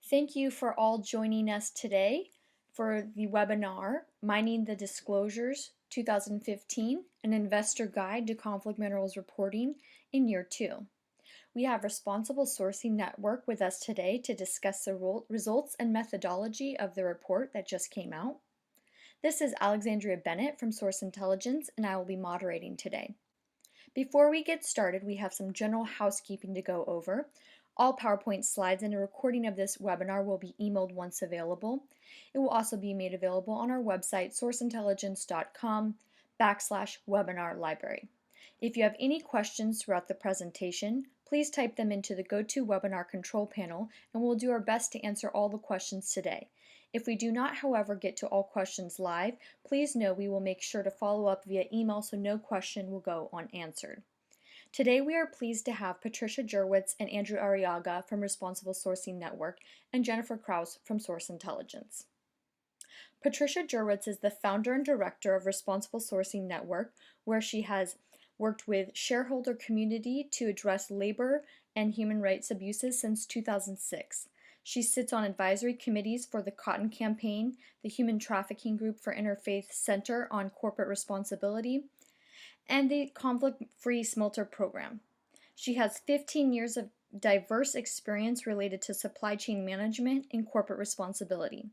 Thank you for all joining us today for the webinar, Mining the Disclosures 2015, an investor guide to conflict minerals reporting in year 2. We have Responsible Sourcing Network with us today to discuss the results and methodology of the report that just came out. This is Alexandria Bennett from Source Intelligence, and I will be moderating today. Before we get started, we have some general housekeeping to go over. All PowerPoint slides and a recording of this webinar will be emailed once available. It will also be made available on our website, sourceintelligence.com/webinar library. If you have any questions throughout the presentation, please type them into the GoToWebinar control panel and we'll do our best to answer all the questions today. If we do not, however, get to all questions live, please know we will make sure to follow up via email so no question will go unanswered. Today we are pleased to have Patricia Jurwitz and Andrew Arriaga from Responsible Sourcing Network and Jennifer Krause from Source Intelligence. Patricia Jurwitz is the founder and director of Responsible Sourcing Network, where she has worked with shareholder community to address labor and human rights abuses since 2006. She sits on advisory committees for the Cotton Campaign, the Human Trafficking Group for Interfaith Center on Corporate Responsibility, and the Conflict-Free Smelter Program. She has 15 years of diverse experience related to supply chain management and corporate responsibility.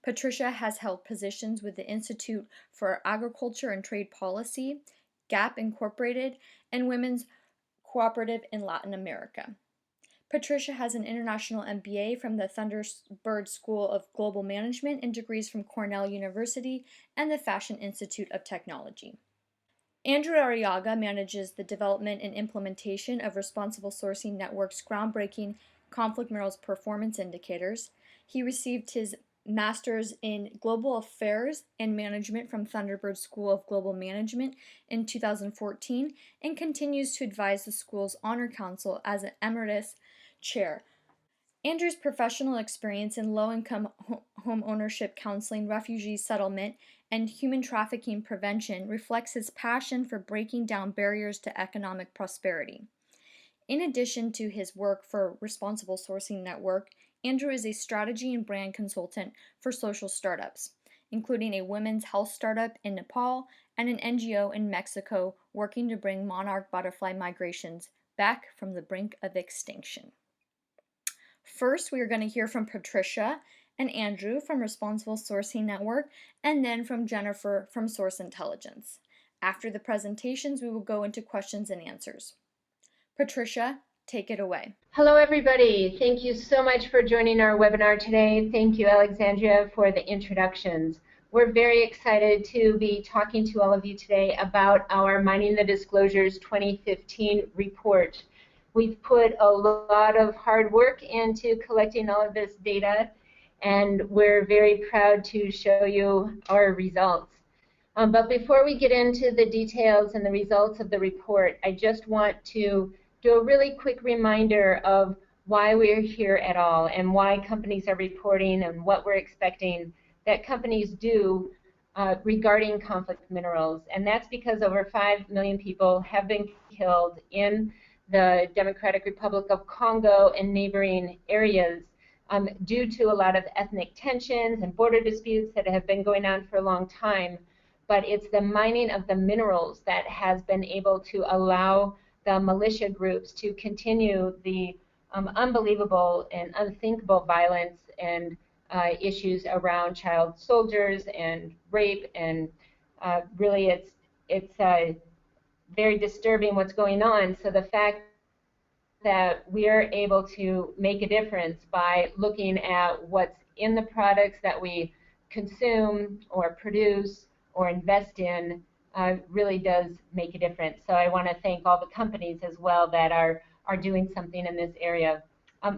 Patricia has held positions with the Institute for Agriculture and Trade Policy, GAP Incorporated, and Women's Cooperative in Latin America. Patricia has an international MBA from the Thunderbird School of Global Management and degrees from Cornell University and the Fashion Institute of Technology. Andrew Arriaga manages the development and implementation of Responsible Sourcing Network's groundbreaking conflict minerals performance indicators. He received his master's in Global Affairs and Management from Thunderbird School of Global Management in 2014 and continues to advise the school's Honor Council as an emeritus chair. Andrew's professional experience in low-income home ownership counseling, refugee settlement, and human trafficking prevention reflects his passion for breaking down barriers to economic prosperity. In addition to his work for Responsible Sourcing Network, Andrew is a strategy and brand consultant for social startups, including a women's health startup in Nepal and an NGO in Mexico working to bring monarch butterfly migrations back from the brink of extinction. First, we are going to hear from Patricia and Andrew from Responsible Sourcing Network, and then from Jennifer from Source Intelligence. After the presentations, we will go into questions and answers. Patricia, take it away. Hello, everybody. Thank you so much for joining our webinar today. Thank you, Alexandria, for the introductions. We're very excited to be talking to all of you today about our Mining the Disclosures 2015 report. We've put a lot of hard work into collecting all of this data, and we're very proud to show you our results. But before we get into the details and the results of the report, I just want to do a really quick reminder of why we're here at all and why companies are reporting and what we're expecting that companies do regarding conflict minerals. And that's because over 5 million people have been killed in the Democratic Republic of Congo and neighboring areas due to a lot of ethnic tensions and border disputes that have been going on for a long time. But it's the mining of the minerals that has been able to allow the militia groups to continue the unbelievable and unthinkable violence and issues around child soldiers and rape, and really it's very disturbing what's going on. So the fact that we are able to make a difference by looking at what's in the products that we consume or produce or invest in really does make a difference. So I want to thank all the companies as well that are doing something in this area.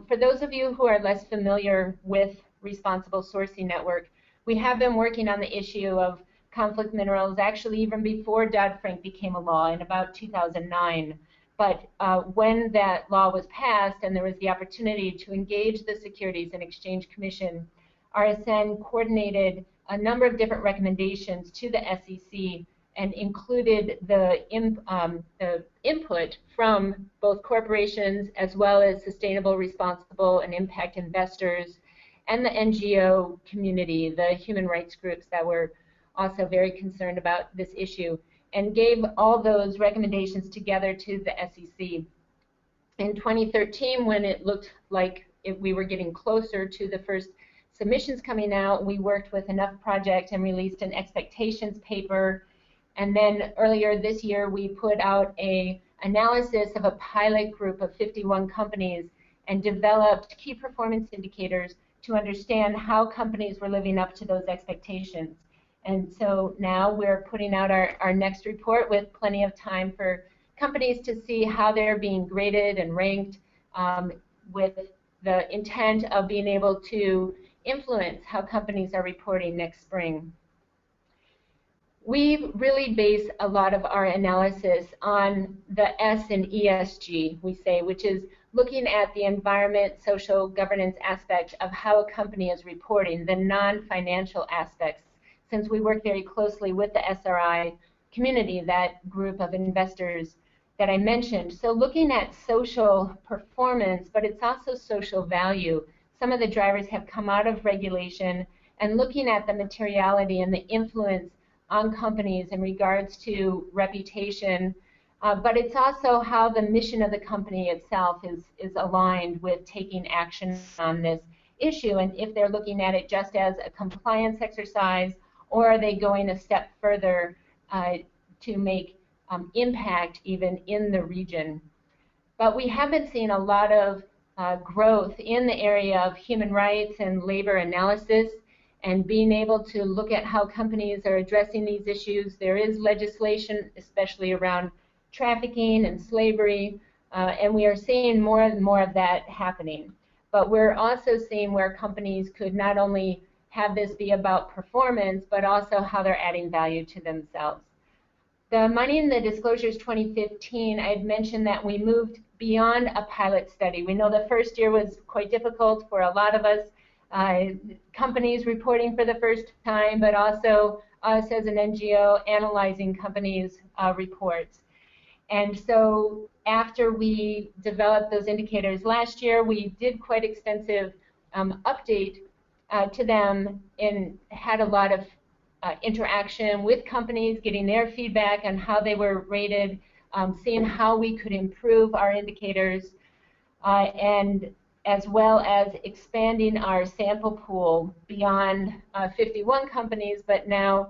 For those of you who are less familiar with Responsible Sourcing Network, we have been working on the issue of conflict minerals actually even before Dodd-Frank became a law in about 2009. But when that law was passed and there was the opportunity to engage the Securities and Exchange Commission, RSN coordinated a number of different recommendations to the SEC and included the input from both corporations as well as sustainable, responsible, and impact investors and the NGO community, the human rights groups that were also very concerned about this issue, and gave all those recommendations together to the SEC. In 2013, when it looked like we were getting closer to the first submissions coming out, we worked with Enough Project and released an expectations paper. And then earlier this year, we put out an analysis of a pilot group of 51 companies and developed key performance indicators to understand how companies were living up to those expectations. And so now we're putting out our next report with plenty of time for companies to see how they're being graded and ranked, with the intent of being able to influence how companies are reporting next spring. We really base a lot of our analysis on the S in ESG, we say, which is looking at the environment, social, governance aspect of how a company is reporting, the non-financial aspects, since we work very closely with the SRI community, that group of investors that I mentioned. So looking at social performance, but it's also social value. Some of the drivers have come out of regulation, and looking at the materiality and the influence on companies in regards to reputation, but it's also how the mission of the company itself is aligned with taking action on this issue, and if they're looking at it just as a compliance exercise, or are they going a step further to make impact even in the region. But we haven't seen a lot of growth in the area of human rights and labor analysis, and being able to look at how companies are addressing these issues. There is legislation, especially around trafficking and slavery, and we are seeing more and more of that happening. But we're also seeing where companies could not only have this be about performance, but also how they're adding value to themselves. The Mining the Disclosures 2015, I had mentioned that we moved beyond a pilot study. We know the first year was quite difficult for a lot of us, companies reporting for the first time, but also us as an NGO analyzing companies' reports. And so after we developed those indicators last year, we did quite extensive update to them and had a lot of interaction with companies, getting their feedback on how they were rated, seeing how we could improve our indicators, and as well as expanding our sample pool beyond 51 companies, but now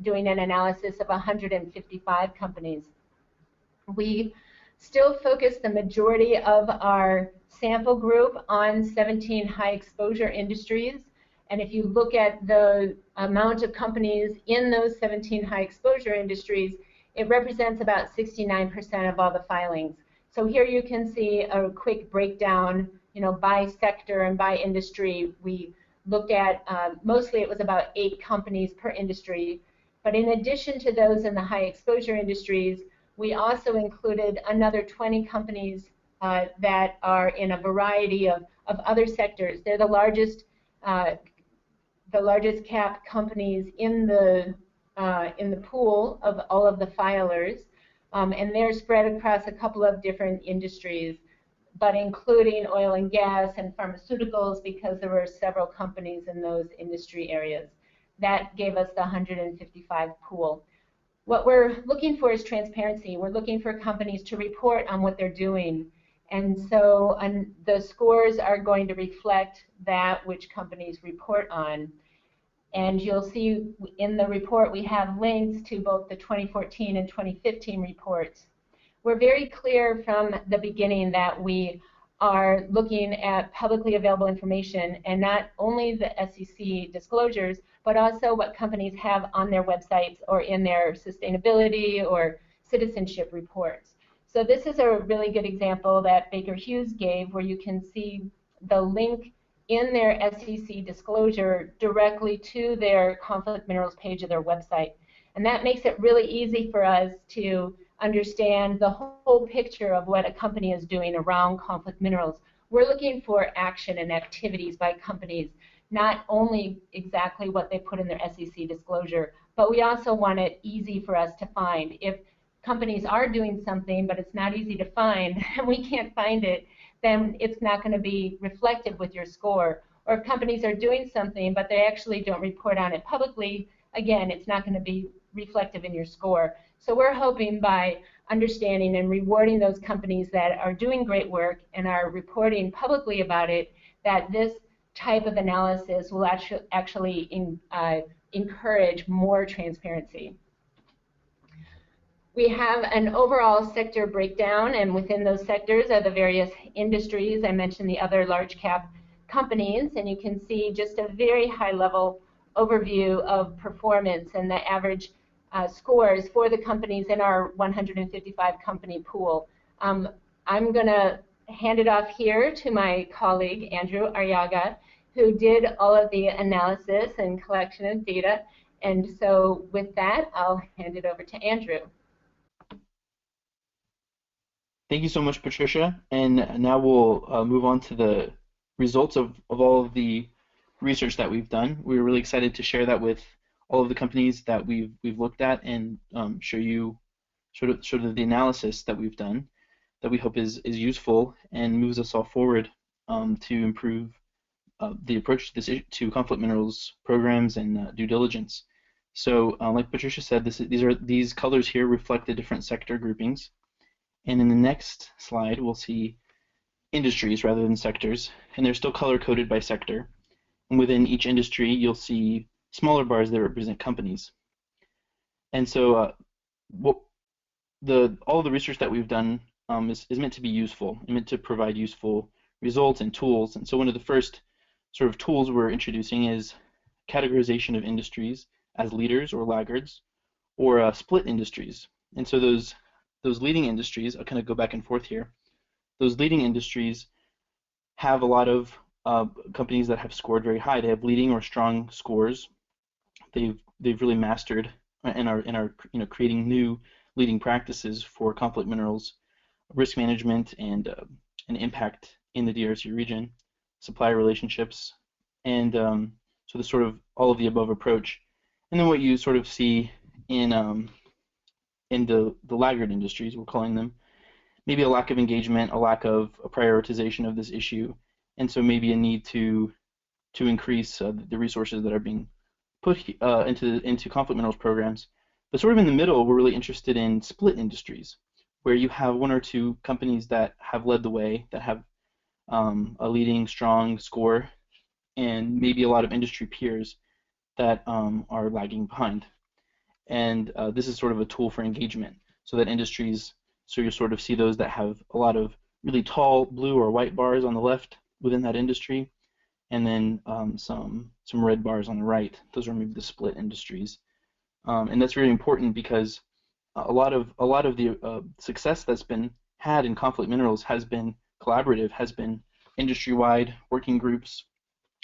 doing an analysis of 155 companies. We still focus the majority of our sample group on 17 high exposure industries. And if you look at the amount of companies in those 17 high exposure industries, it represents about 69% of all the filings. So here you can see a quick breakdown, by sector and by industry. We looked at, mostly it was about 8 companies per industry. But in addition to those in the high exposure industries, we also included another 20 companies that are in a variety of other sectors. They're the largest cap companies in the pool of all of the filers, and they're spread across a couple of different industries, but including oil and gas and pharmaceuticals, because there were several companies in those industry areas. That gave us the 155 pool. What we're looking for is transparency. We're looking for companies to report on what they're doing. And so the scores are going to reflect that which companies report on. And you'll see in the report we have links to both the 2014 and 2015 reports. We're very clear from the beginning that we are looking at publicly available information, and not only the SEC disclosures, but also what companies have on their websites or in their sustainability or citizenship reports. So this is a really good example that Baker Hughes gave, where you can see the link in their SEC disclosure directly to their conflict minerals page of their website. And that makes it really easy for us to understand the whole picture of what a company is doing around conflict minerals. We're looking for action and activities by companies, not only exactly what they put in their SEC disclosure, but we also want it easy for us to find. If companies are doing something, but it's not easy to find, and we can't find it, then it's not going to be reflected with your score. or if companies are doing something but they actually don't report on it publicly, again, it's not going to be reflective in your score. So we're hoping by understanding and rewarding those companies that are doing great work and are reporting publicly about it, that this type of analysis will actually encourage more transparency. We have an overall sector breakdown, and within those sectors are the various industries. I mentioned the other large cap companies, and you can see just a very high level overview of performance and the average scores for the companies in our 155 company pool. I'm going to hand it off here to my colleague, Andrew Arriaga, who did all of the analysis and collection of data. And so with that, I'll hand it over to Andrew. Thank you so much, Patricia. And now we'll move on to the results of all of the research that we've done. We're really excited to share that with all of the companies that we've looked at and show you sort of the analysis that we've done that we hope is useful and moves us all forward to improve the approach to conflict minerals programs and due diligence. So, like Patricia said, these colors here reflect the different sector groupings. And in the next slide, we'll see industries rather than sectors, and they're still color-coded by sector. And within each industry, you'll see smaller bars that represent companies. And so all the research that we've done is meant to be useful, and meant to provide useful results and tools. And so one of the first sort of tools we're introducing is categorization of industries as leaders or laggards, or split industries. And so those leading industries, I'll kind of go back and forth here, those leading industries have a lot of companies that have scored very high. They have leading or strong scores. They've really mastered and are creating new leading practices for conflict minerals, risk management, and impact in the DRC region, supplier relationships, and so the sort of all of the above approach. And then what you sort of see in the laggard industries, we're calling them, maybe a lack of engagement, a lack of a prioritization of this issue, and so maybe a need to increase the resources that are being put into conflict minerals programs. But sort of in the middle, we're really interested in split industries, where you have one or two companies that have led the way, that have a leading, strong score, and maybe a lot of industry peers that are lagging behind. And this is sort of a tool for engagement, so that industries, so you sort of see those that have a lot of really tall blue or white bars on the left within that industry, and then some red bars on the right. Those are maybe the split industries, and that's really important because a lot of the success that's been had in conflict minerals has been collaborative, has been industry-wide working groups,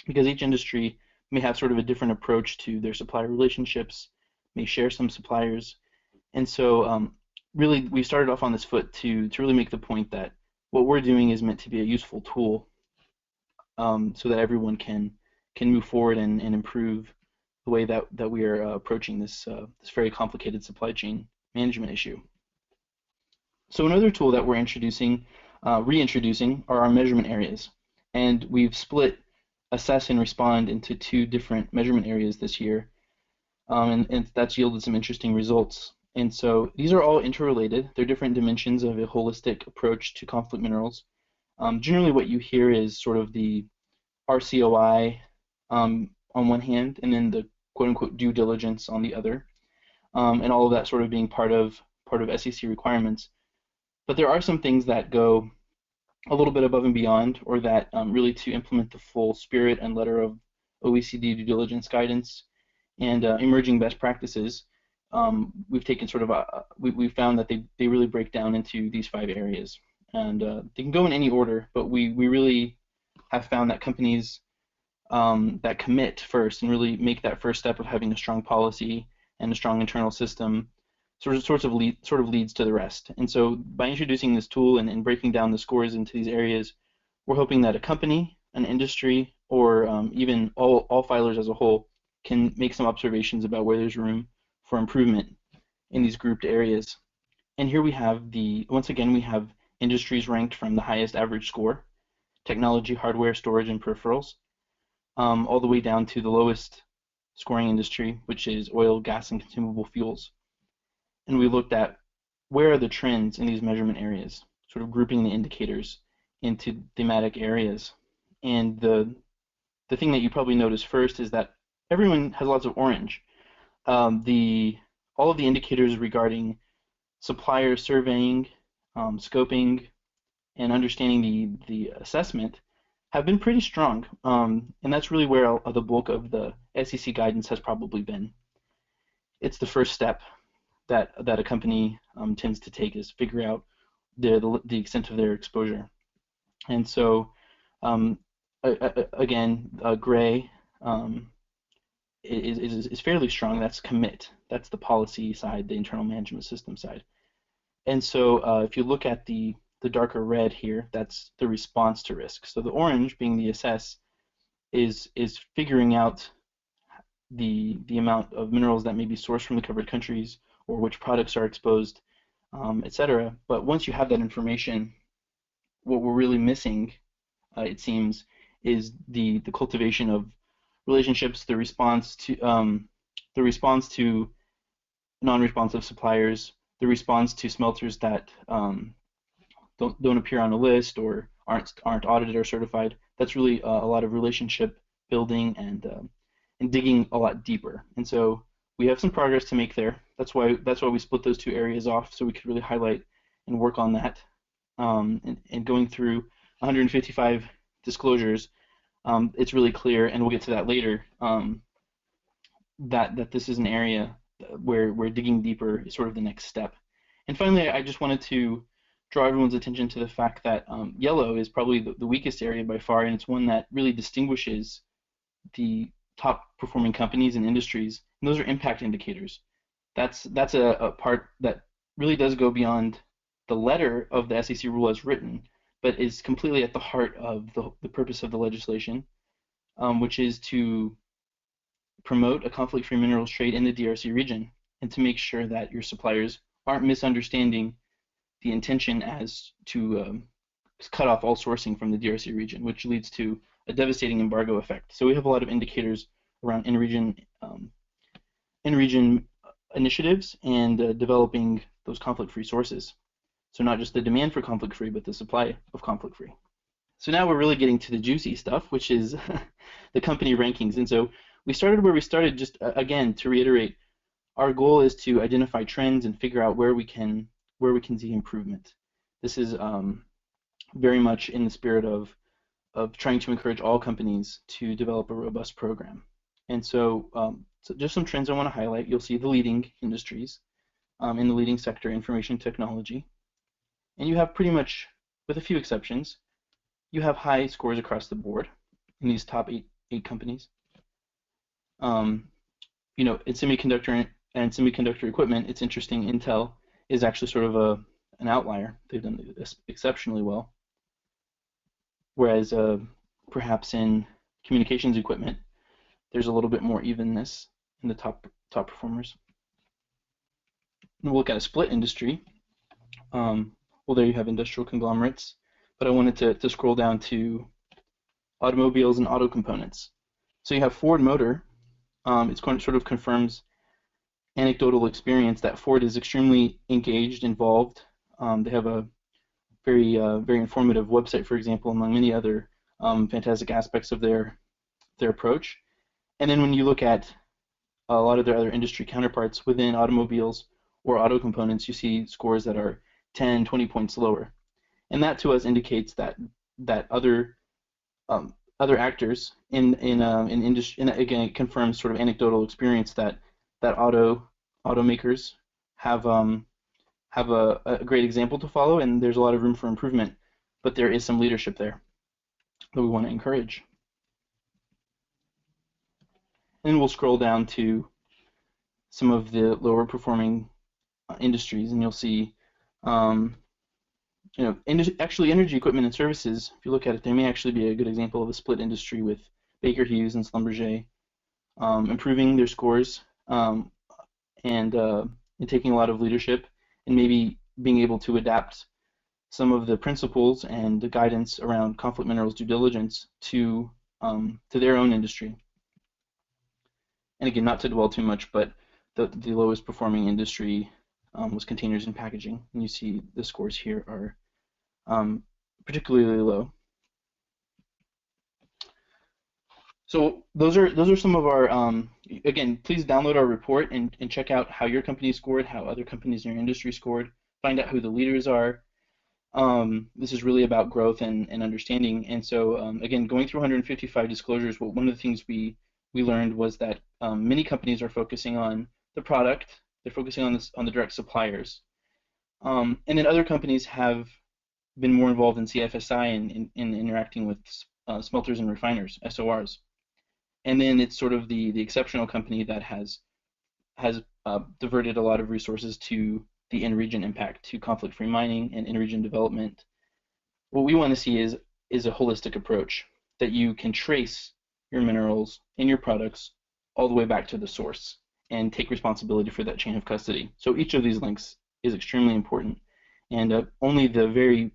because each industry may have sort of a different approach to their supplier relationships, may share some suppliers, and so really we started off on this foot to really make the point that what we're doing is meant to be a useful tool, so that everyone can move forward and improve the way that we are approaching this very complicated supply chain management issue. So another tool that we're reintroducing are our measurement areas, and we've split assess and respond into two different measurement areas this year. And that's yielded some interesting results. And so these are all interrelated. They're different dimensions of a holistic approach to conflict minerals. Generally what you hear is sort of the RCOI on one hand, and then the quote-unquote due diligence on the other, and all of that sort of being part of SEC requirements. But there are some things that go a little bit above and beyond, or that really to implement the full spirit and letter of OECD due diligence guidance and emerging best practices. We've taken sort of we've found that they really break down into these 5 areas, and they can go in any order, but we really have found that companies that commit first and really make that first step of having a strong policy and a strong internal system sort of leads to the rest. And so by introducing this tool and breaking down the scores into these areas, we're hoping that a company, an industry, or even all filers as a whole can make some observations about where there's room for improvement in these grouped areas. And here we have once again, we have industries ranked from the highest average score: technology, hardware, storage, and peripherals. all the way down to the lowest scoring industry, which is oil, gas, and consumable fuels. And we looked at where are the trends in these measurement areas, sort of grouping the indicators into thematic areas. And the thing that you probably notice first is that everyone has lots of orange. All of the indicators regarding supplier surveying, scoping, and understanding the assessment have been pretty strong, and that's really where the bulk of the SEC guidance has probably been. It's the first step that a company tends to take, is figure out the extent of their exposure. And so, again, gray is fairly strong. That's commit. That's the policy side, the internal management system side. And so, if you look at the darker red here, that's the response to risk. So the orange, being the assess, is figuring out the amount of minerals that may be sourced from the covered countries, or which products are exposed, etc. But once you have that information, what we're really missing, it seems, is the cultivation of relationships, the response to non-responsive suppliers, the response to smelters that don't appear on a list or aren't audited or certified. That's really a lot of relationship building and digging a lot deeper. And so we have some progress to make there. That's why we split those two areas off, so we could really highlight and work on that. And going through 155 disclosures, it's really clear, and we'll get to that later, that this is an area where digging deeper is sort of the next step. And finally, I just wanted to draw everyone's attention to the fact that yellow is probably the weakest area by far, and it's one that really distinguishes the top performing companies and industries, and those are impact indicators. That's a part that really does go beyond the letter of the SEC rule as written, but is completely at the heart of the purpose of the legislation, which is to promote a conflict-free minerals trade in the DRC region and to make sure that your suppliers aren't misunderstanding the intention as to cut off all sourcing from the DRC region, which leads to a devastating embargo effect. So we have a lot of indicators around in-region initiatives and developing those conflict-free sources. So not just the demand for conflict-free, but the supply of conflict-free. So now we're really getting to the juicy stuff, which is the company rankings. And so we started where we started, just again, to reiterate, our goal is to identify trends and figure out where we can see improvement. This is very much in the spirit of trying to encourage all companies to develop a robust program. And so, so just some trends I want to highlight. You'll see the leading industries in the leading sector, information technology. And you have pretty much, with a few exceptions, you have high scores across the board in these top eight companies. You know, in semiconductor and semiconductor equipment, it's interesting. Intel is actually sort of an outlier. They've done this exceptionally well. Whereas perhaps in communications equipment, there's a little bit more evenness in the top performers. And we'll look at a split industry. Well, there you have industrial conglomerates, but I wanted to scroll down to automobiles and auto components. So you have Ford Motor. It sort of confirms anecdotal experience that Ford is extremely engaged, involved. They have a very informative website, for example, among many other fantastic aspects of their approach. And then when you look at a lot of their other industry counterparts within automobiles or auto components, you see scores that are 10, 20 points lower. And that to us indicates that other actors in industry, and again, it confirms sort of anecdotal experience that automakers have a great example to follow, and there's a lot of room for improvement, but there is some leadership there that we want to encourage. And we'll scroll down to some of the lower performing industries, and you'll see, you know, actually energy equipment and services, if you look at it, they may actually be a good example of a split industry with Baker Hughes and Schlumberger improving their scores and taking a lot of leadership and maybe being able to adapt some of the principles and the guidance around conflict minerals due diligence to to their own industry. And again, not to dwell too much, but the lowest performing industry was containers and packaging. And you see the scores here are particularly low. So those are some of our, again, please download our report and check out how your company scored, how other companies in your industry scored, find out who the leaders are. This is really about growth and understanding. And so again, going through 155 disclosures, one of the things we learned was that many companies are focusing on the product, they're focusing on the direct suppliers. And then other companies have been more involved in CFSI and in interacting with smelters and refiners, SORs. And then it's sort of the exceptional company that has diverted a lot of resources to the in-region impact, to conflict-free mining and in-region development. What we want to see is a holistic approach, that you can trace your minerals and your products all the way back to the source and take responsibility for that chain of custody. So each of these links is extremely important, and only the very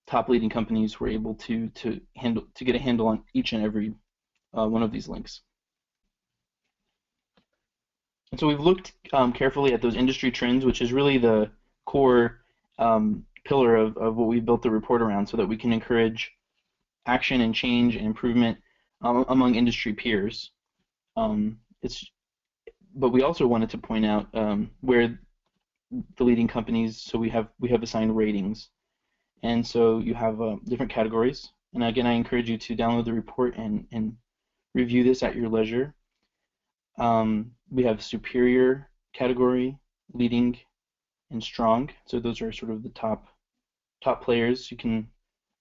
top leading companies were able to get a handle on each and every one of these links. And so we've looked carefully at those industry trends, which is really the core pillar of what we built the report around, so that we can encourage action and change and improvement among industry peers. But we also wanted to point out where the leading companies, so we have assigned ratings. And so you have different categories. And again, I encourage you to download the report and review this at your leisure. We have superior category, leading, and strong. So those are sort of the top players. You can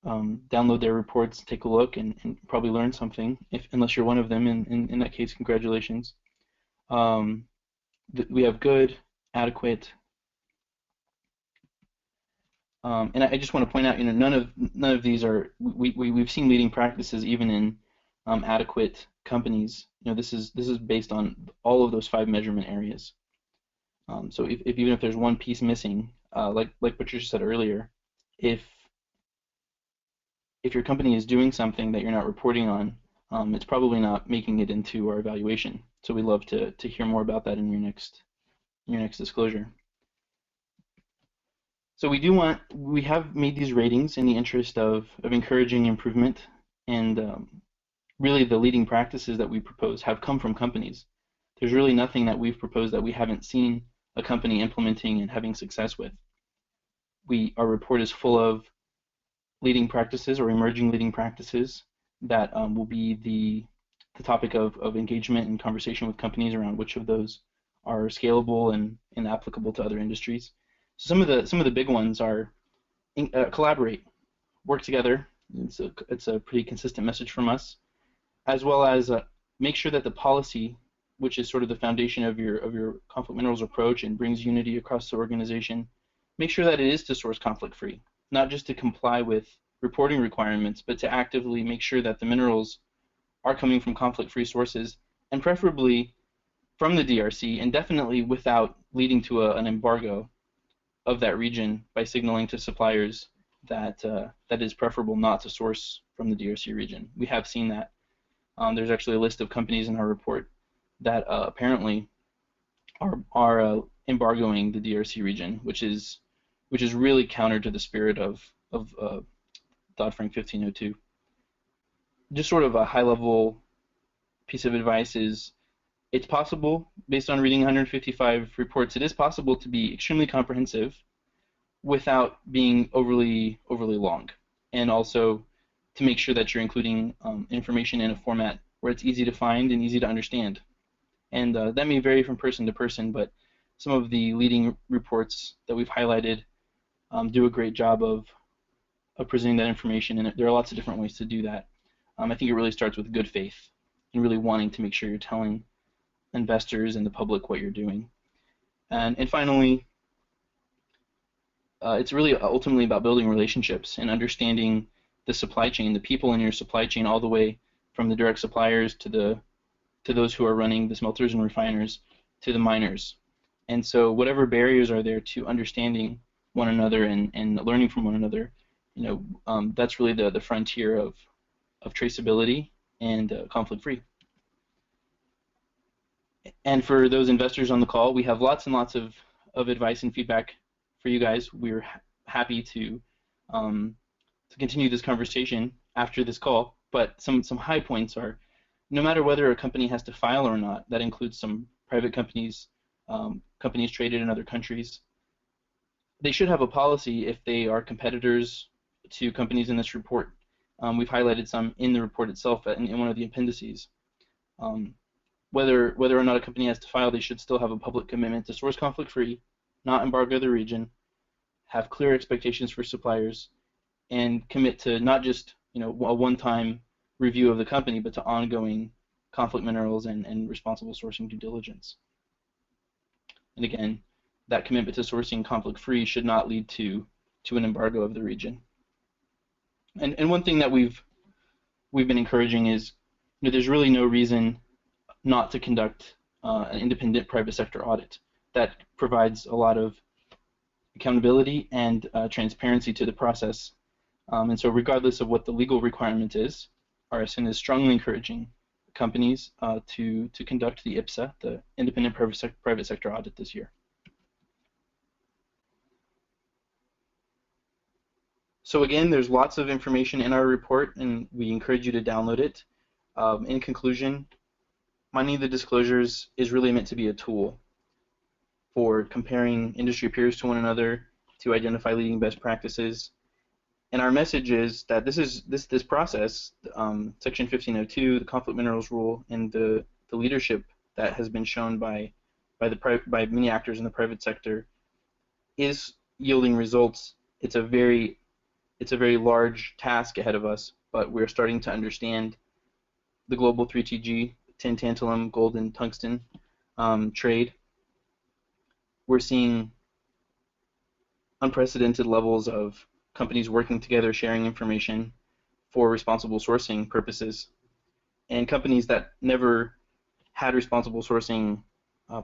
download their reports, take a look, and probably learn something, unless you're one of them. In that case, congratulations. We have good, adequate, and I just want to point out, none of these are, we've seen leading practices even in adequate companies. This is based on all of those 5 measurement areas. So even if there's one piece missing, like Patricia said earlier, if your company is doing something that you're not reporting on, it's probably not making it into our evaluation. So we'd love to hear more about that in your next disclosure. So we have made these ratings in the interest of encouraging improvement, and really the leading practices that we propose have come from companies. There's really nothing that we've proposed that we haven't seen a company implementing and having success with. Our report is full of leading practices or emerging leading practices that will be the topic of engagement and conversation with companies around which of those are scalable and applicable to other industries. So some of the big ones are collaborate, work together. It's a pretty consistent message from us, as well as make sure that the policy, which is sort of the foundation of your conflict minerals approach and brings unity across the organization, make sure that it is to source conflict-free, not just to comply with reporting requirements, but to actively make sure that the minerals are coming from conflict-free sources, and preferably from the DRC, and definitely without leading to an embargo of that region by signaling to suppliers that that is preferable not to source from the DRC region. We have seen that. There's actually a list of companies in our report that apparently are embargoing the DRC region, which is really counter to the spirit of Dodd-Frank 1502. Just sort of a high-level piece of advice is, it's possible, based on reading 155 reports, it is possible to be extremely comprehensive without being overly long, and also to make sure that you're including information in a format where it's easy to find and easy to understand. And that may vary from person to person, but some of the leading reports that we've highlighted do a great job of presenting that information, and there are lots of different ways to do that. I think it really starts with good faith and really wanting to make sure you're telling investors and the public what you're doing. And finally, it's really ultimately about building relationships and understanding the supply chain, the people in your supply chain, all the way from the direct suppliers to those who are running the smelters and refiners to the miners. And so whatever barriers are there to understanding one another and learning from one another, that's really the frontier of traceability and conflict-free. And for those investors on the call, we have lots and lots of advice and feedback for you guys. We're happy to continue this conversation after this call, but some high points are, no matter whether a company has to file or not, that includes some private companies, companies traded in other countries, they should have a policy if they are competitors to companies in this report. We've highlighted some in the report itself in one of the appendices. Whether or not a company has to file, they should still have a public commitment to source conflict-free, not embargo the region, have clear expectations for suppliers, and commit to not just a one-time review of the company, but to ongoing conflict minerals and responsible sourcing due diligence. And again, that commitment to sourcing conflict-free should not lead to an embargo of the region. And one thing that we've been encouraging is, there's really no reason not to conduct an independent private sector audit that provides a lot of accountability and transparency to the process. And so regardless of what the legal requirement is, RSN is strongly encouraging companies to conduct the IPSA, the Independent Private Sector Audit, this year. So again, there's lots of information in our report, and we encourage you to download it. In conclusion, mining the disclosures is really meant to be a tool for comparing industry peers to one another, to identify leading best practices. And our message is that this process, Section 1502, the conflict minerals rule, and the leadership that has been shown by many actors in the private sector is yielding results. It's a very large task ahead of us, but we're starting to understand the global 3TG, tin, tantalum, gold, and tungsten trade. We're seeing unprecedented levels of companies working together, sharing information for responsible sourcing purposes, and companies that never had responsible sourcing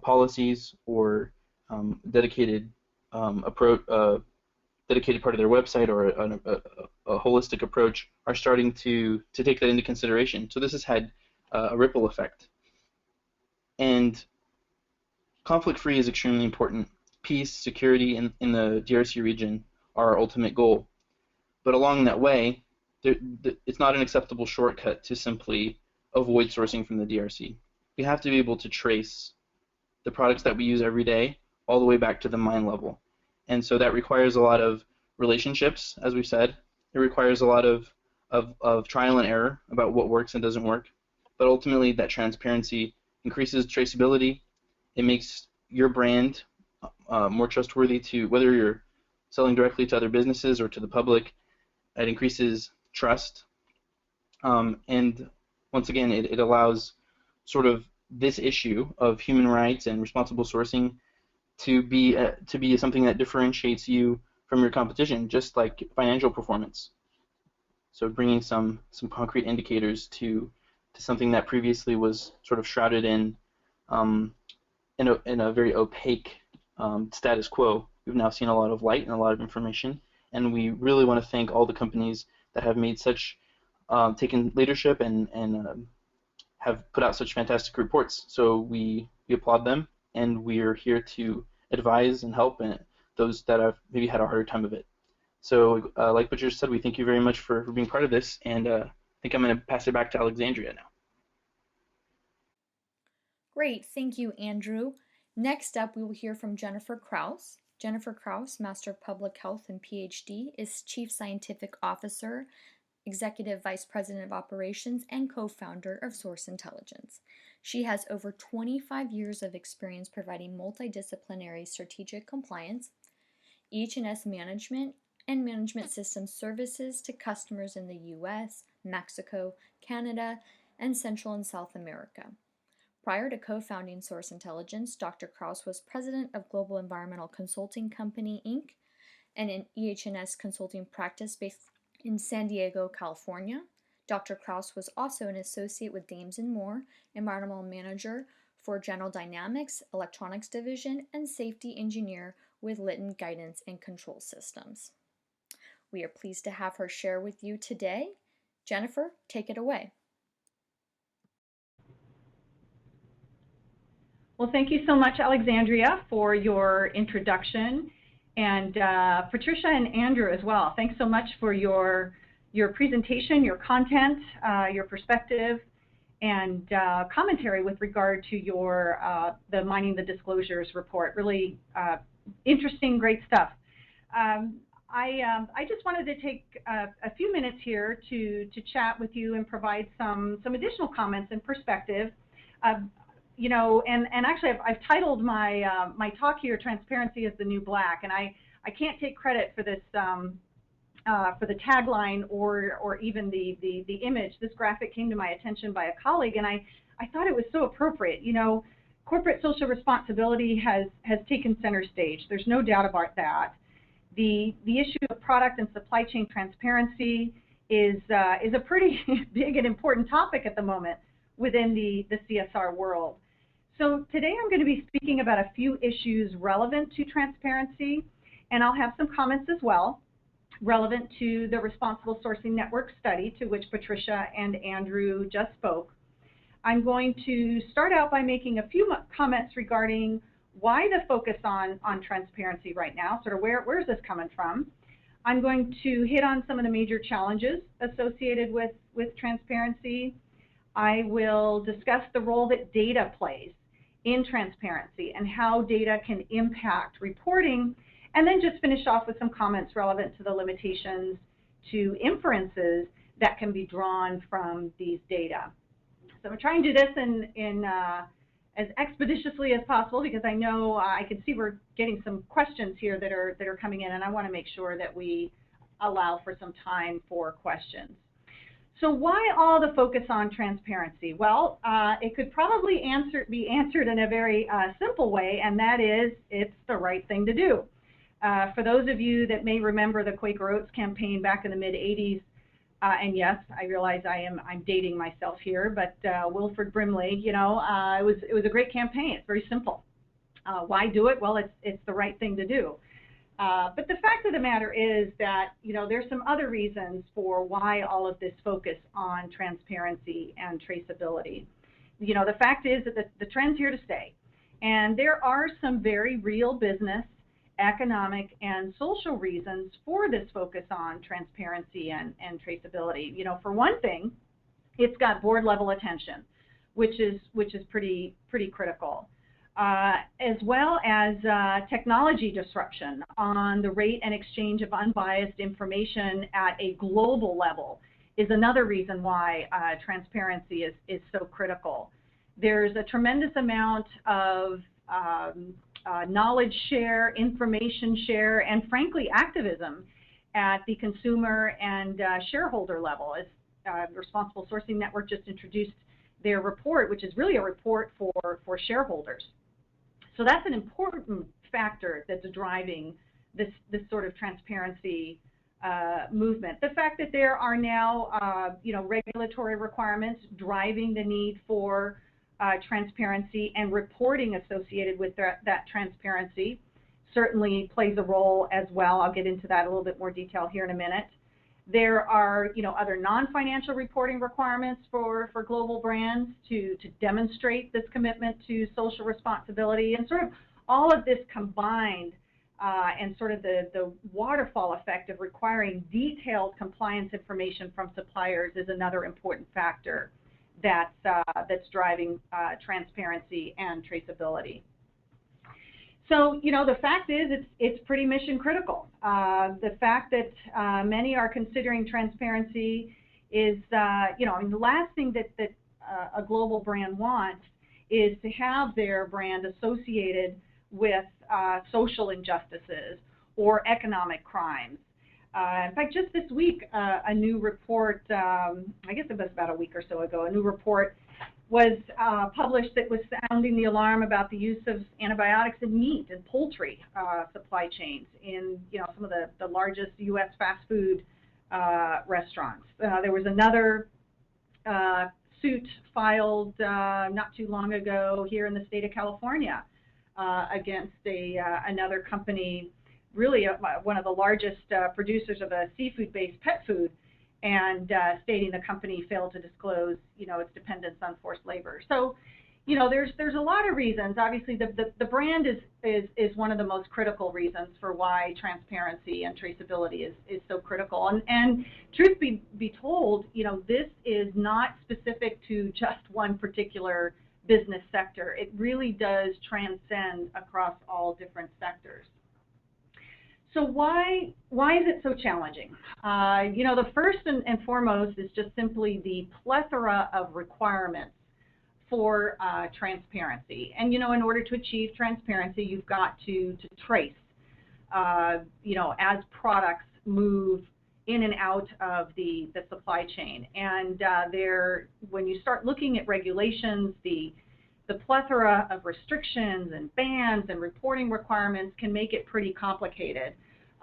policies or dedicated dedicated part of their website or a holistic approach are starting to take that into consideration. So this has had a ripple effect. And conflict-free is extremely important. Peace, security in the DRC region are our ultimate goal. But along that way, it's not an acceptable shortcut to simply avoid sourcing from the DRC. We have to be able to trace the products that we use every day all the way back to the mine level. And so that requires a lot of relationships, as we said. It requires a lot of trial and error about what works and doesn't work. But ultimately, that transparency increases traceability. It makes your brand more trustworthy to whether you're selling directly to other businesses or to the public. It increases trust. And once again, it allows sort of this issue of human rights and responsible sourcing to be something that differentiates you from your competition, just like financial performance. So bringing some concrete indicators to something that previously was sort of shrouded in a very opaque status quo. We've now seen a lot of light and a lot of information, and we really want to thank all the companies that have made such taken leadership and have put out such fantastic reports. So we applaud them, and we're here to advise and help those that have maybe had a harder time of it. So like Butcher said, we thank you very much for being part of this, and I think I'm going to pass it back to Alexandria now. Great, thank you, Andrew. Next up, we will hear from Jennifer Kraus. Jennifer Kraus, Master of Public Health and PhD, is Chief Scientific Officer, Executive Vice President of Operations, and co-founder of Source Intelligence. She has over 25 years of experience providing multidisciplinary strategic compliance, EH&S management, and management system services to customers in the US, Mexico, Canada, and Central and South America. Prior to co-founding Source Intelligence, Dr. Kraus was president of Global Environmental Consulting Company, Inc., and an EH&S consulting practice based in San Diego, California. Dr. Kraus was also an associate with Dames & Moore, environmental manager for General Dynamics, Electronics Division, and safety engineer with Litton Guidance and Control Systems. We are pleased to have her share with you today. Jennifer, take it away. Well, thank you so much, Alexandria, for your introduction, and Patricia and Andrew as well. Thanks so much for your presentation, your content, your perspective, and commentary with regard to your the Mining the Disclosures report. Really interesting, great stuff. I just wanted to take a few minutes here to chat with you and provide some additional comments and perspective. You know, and actually I've titled my my talk here, Transparency is the New Black, and I can't take credit for this for the tagline or even the image. This graphic came to my attention by a colleague, and I thought it was so appropriate. You know, corporate social responsibility has taken center stage. There's no doubt about that. The issue of product and supply chain transparency is a pretty big and important topic at the moment within the CSR world. So today I'm going to be speaking about a few issues relevant to transparency, and I'll have some comments as well relevant to the Responsible Sourcing Network study to which Patricia and Andrew just spoke. I'm going to start out by making a few comments regarding why the focus on transparency right now, sort of where's this coming from. I'm going to hit on some of the major challenges associated with transparency. I will discuss the role that data plays in transparency and how data can impact reporting, and then just finish off with some comments relevant to the limitations to inferences that can be drawn from these data. So I'm trying to do this in as expeditiously as possible, because I know I can see we're getting some questions here that are coming in, and I want to make sure that we allow for some time for questions. So why all the focus on transparency? Well, it could probably be answered in a very simple way, and that is it's the right thing to do. For those of you that may remember the Quaker Oats campaign back in the mid-'80s, and yes, I realize I'm dating myself here, but Wilford Brimley, you know, it was a great campaign. It's very simple. Why do it? Well, it's the right thing to do. But the fact of the matter is that, you know, there's some other reasons for why all of this focus on transparency and traceability. You know, the fact is that the trend's here to stay, and there are some very real business, economic, and social reasons for this focus on transparency and traceability. You know, for one thing, it's got board level attention, which is pretty critical, as well as technology disruption on the rate and exchange of unbiased information at a global level is another reason why transparency is so critical. There's a tremendous amount of knowledge share, information share, and frankly activism at the consumer and shareholder level. As Responsible Sourcing Network just introduced their report, which is really a report for shareholders. So that's an important factor that's driving this sort of transparency movement. The fact that there are now you know, regulatory requirements driving the need for transparency and reporting associated with that transparency certainly plays a role as well. I'll get into that a little bit more detail here in a minute. There are, you know, other non-financial reporting requirements for global brands to demonstrate this commitment to social responsibility, and sort of all of this combined and sort of the waterfall effect of requiring detailed compliance information from suppliers is another important factor that's driving transparency and traceability. So, you know, the fact is it's pretty mission critical. The fact that many are considering transparency is, you know, I mean, the last thing that a global brand wants is to have their brand associated with social injustices or economic crimes. In fact, just this week, a new report, I guess it was about a week or so ago, a new report was published that was sounding the alarm about the use of antibiotics in meat and poultry supply chains in, you know, some of the largest U.S. fast food restaurants. There was another suit filed not too long ago here in the state of California against another company, really one of the largest producers of a seafood-based pet food, and stating the company failed to disclose, you know, its dependence on forced labor. So, there's a lot of reasons. Obviously, the brand is one of the most critical reasons for why transparency and traceability is so critical. And truth be told, this is not specific to just one particular business sector. It really does transcend across all different sectors. So why is it so challenging? The first and foremost is just simply the plethora of requirements for transparency. And, in order to achieve transparency, you've got to trace, as products move in and out of the supply chain. And when you start looking at regulations, the plethora of restrictions and bans and reporting requirements can make it pretty complicated,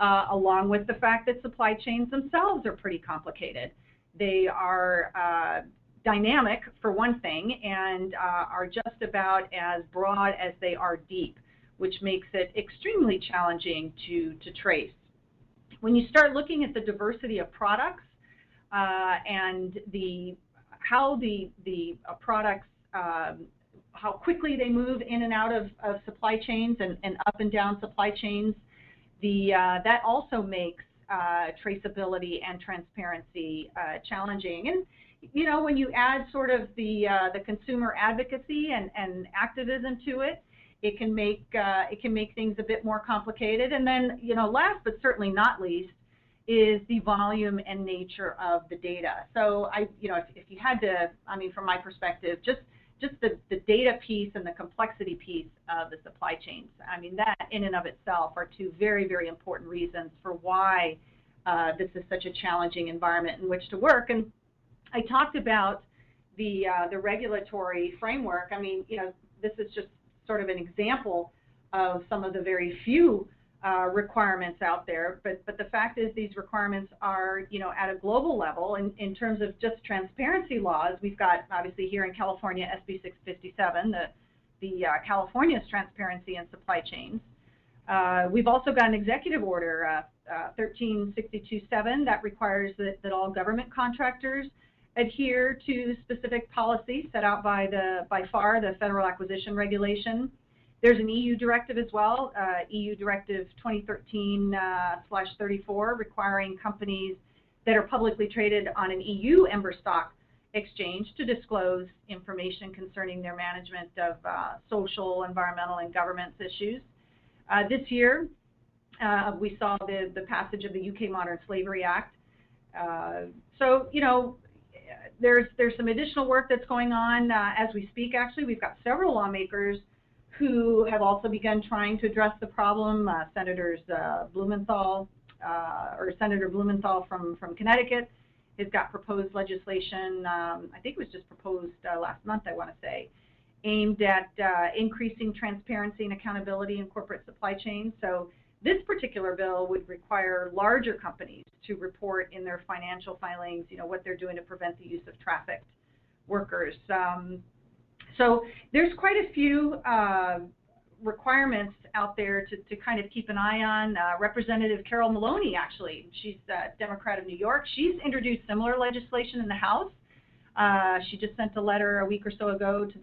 along with the fact that supply chains themselves are pretty complicated. They are dynamic, for one thing, and are just about as broad as they are deep, which makes it extremely challenging to trace. When you start looking at the diversity of products and how the products, how quickly they move in and out of supply chains and up and down supply chains, that also makes traceability and transparency challenging. And when you add sort of the consumer advocacy and activism to it, it can make things a bit more complicated. And then, last but certainly not least, is the volume and nature of the data. So if you had to, from my perspective, just the data piece and the complexity piece of the supply chains, that in and of itself are two very, very important reasons for why this is such a challenging environment in which to work. And I talked about the regulatory framework. This is just sort of an example of some of the very few requirements out there. But the fact is, these requirements are, at a global level. In terms of just transparency laws, we've got, obviously, here in California, SB 657, the California's Transparency and Supply Chains. We've also got an executive order, 13627, that requires that all government contractors adhere to specific policies set out by FAR, the Federal Acquisition Regulation. There's an EU directive as well, EU Directive 2013/34, requiring companies that are publicly traded on an EU Ember Stock exchange to disclose information concerning their management of social, environmental, and governance issues. This year, we saw the passage of the UK Modern Slavery Act. So, there's some additional work that's going on as we speak. Actually, we've got several lawmakers who have also begun trying to address the problem. Senator Blumenthal from Connecticut has got proposed legislation, I think it was just proposed last month, I want to say, aimed at increasing transparency and accountability in corporate supply chains. So this particular bill would require larger companies to report in their financial filings, what they're doing to prevent the use of trafficked workers. So there's quite a few requirements out there to kind of keep an eye on. Representative Carol Maloney, actually, she's a Democrat of New York. She's introduced similar legislation in the House. She just sent a letter a week or so ago to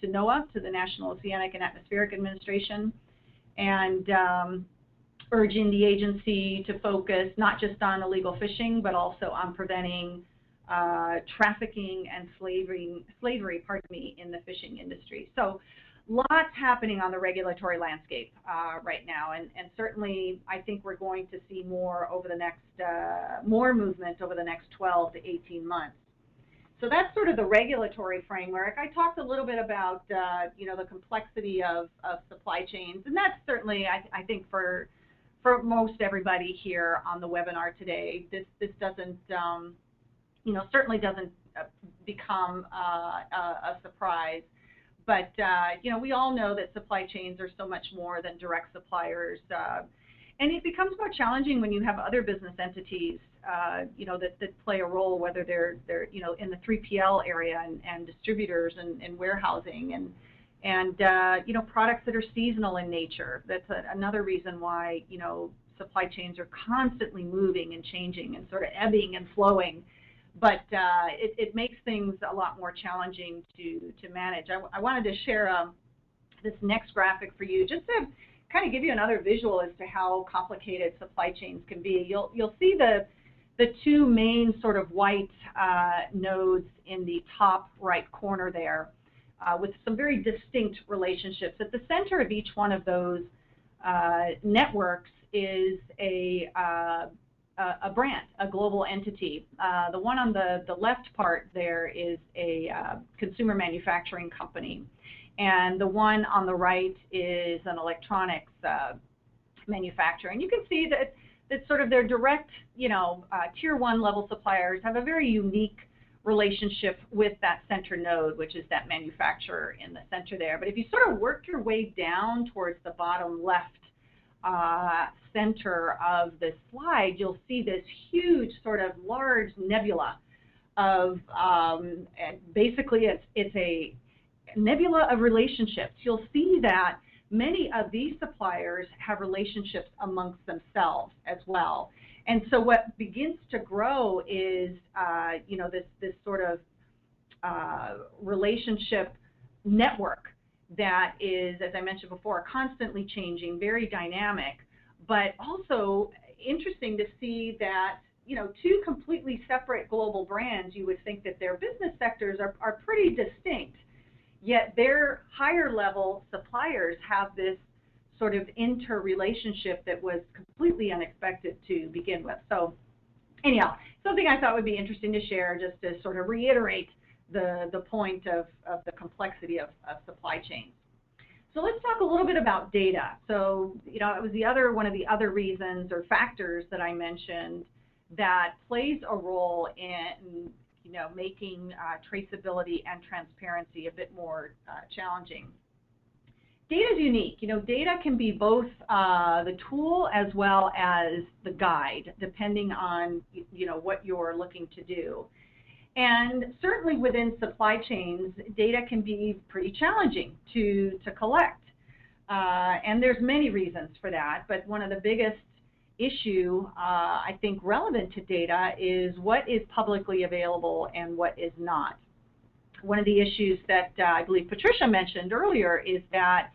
NOAA, to the National Oceanic and Atmospheric Administration, and urging the agency to focus not just on illegal fishing, but also on preventing trafficking and slavery, in the fishing industry. So lots happening on the regulatory landscape right now, and certainly I think we're going to see more over the next, more movement over the next 12 to 18 months. So that's sort of the regulatory framework. I talked a little bit about, the complexity of supply chains, and that's certainly, I think, for most everybody here on the webinar today, this doesn't, certainly doesn't become a surprise. But, we all know that supply chains are so much more than direct suppliers. And it becomes more challenging when you have other business entities, that play a role, whether they're in the 3PL area and distributors and warehousing and products that are seasonal in nature. That's another reason why, supply chains are constantly moving and changing and sort of ebbing and flowing. but it makes things a lot more challenging to manage. I wanted to share this next graphic for you just to kind of give you another visual as to how complicated supply chains can be. You'll see the two main sort of white nodes in the top right corner there with some very distinct relationships. At the center of each one of those networks is a brand, a global entity. The one on the left part there is a consumer manufacturing company, and the one on the right is an electronics manufacturer. And you can see that sort of their direct, tier 1 level suppliers have a very unique relationship with that center node, which is that manufacturer in the center there. But if you sort of work your way down towards the bottom left center of the slide, you'll see this huge sort of large nebula of basically it's a nebula of relationships. You'll see that many of these suppliers have relationships amongst themselves as well. And so what begins to grow is, this sort of relationship network that is, as I mentioned before, constantly changing, very dynamic, but also interesting to see that, two completely separate global brands, you would think that their business sectors are pretty distinct, yet their higher level suppliers have this sort of interrelationship that was completely unexpected to begin with. So anyhow, something I thought would be interesting to share just to sort of reiterate the point of the complexity of supply chains. So let's talk a little bit about data. So, it was one of the other reasons or factors that I mentioned that plays a role in, making traceability and transparency a bit more challenging. Data is unique. Data can be both the tool as well as the guide, depending on, what you're looking to do. And certainly within supply chains, data can be pretty challenging to collect. And there's many reasons for that, but one of the biggest issue, I think, relevant to data is what is publicly available and what is not. One of the issues that I believe Patricia mentioned earlier is that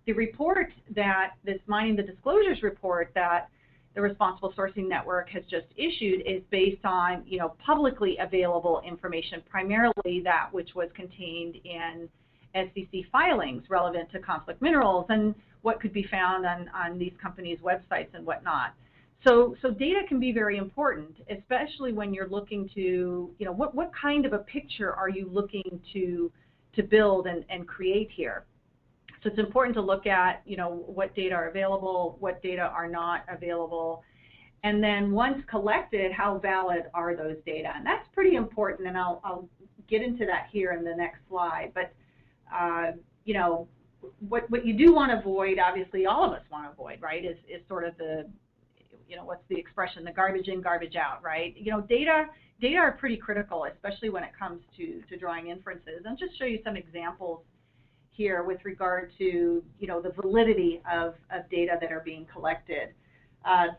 the report this Mining the Disclosures report that the Responsible Sourcing Network has just issued is based on, publicly available information, primarily that which was contained in SEC filings relevant to conflict minerals and what could be found on these companies' websites and whatnot. So data can be very important, especially when you're looking to, what kind of a picture are you looking to build and create here? So it's important to look at, what data are available, what data are not available, and then once collected, how valid are those data? And that's pretty important, and I'll get into that here in the next slide. But, what you do want to avoid, obviously all of us want to avoid, right, is sort of the, what's the expression, the garbage in, garbage out, right? Data are pretty critical, especially when it comes to drawing inferences. And just show you some examples here with regard to, the validity of data that are being collected.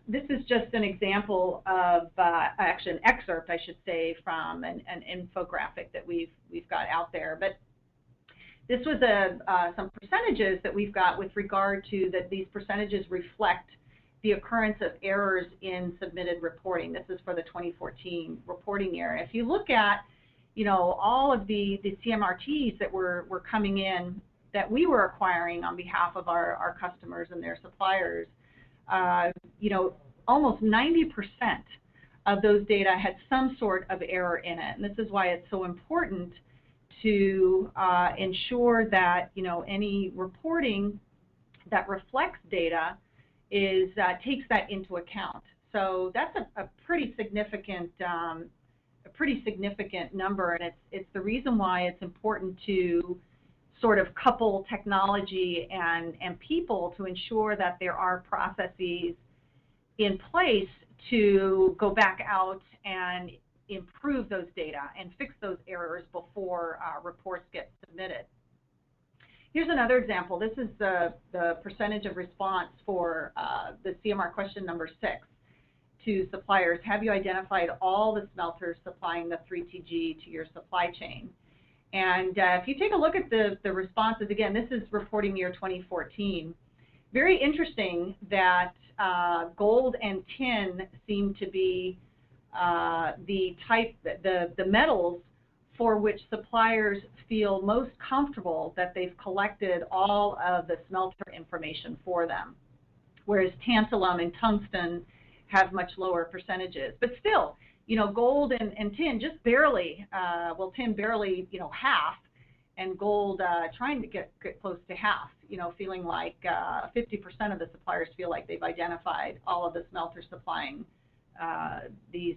This is just an example of, actually an excerpt, I should say, from an infographic that we've got out there. But this was some percentages that we've got with regard to that these percentages reflect the occurrence of errors in submitted reporting. This is for the 2014 reporting year. If you look at, all of the CMRTs that were coming in that we were acquiring on behalf of our customers and their suppliers, almost 90% of those data had some sort of error in it. And this is why it's so important to ensure that, any reporting that reflects data takes that into account. So that's a pretty significant number, and it's the reason why it's important to sort of couple technology and people to ensure that there are processes in place to go back out and improve those data and fix those errors before reports get submitted. Here's another example. This is the percentage of response for the CMR question number 6. to suppliers, have you identified all the smelters supplying the 3TG to your supply chain? And if you take a look at the responses, again, this is reporting year 2014, very interesting that gold and tin seem to be the metals for which suppliers feel most comfortable that they've collected all of the smelter information for them, whereas tantalum and tungsten have much lower percentages. But still, you know, gold and tin just barely, well, tin barely, you know, half, and gold trying to get close to half, you know, feeling like 50% of the suppliers feel like they've identified all of the smelters supplying these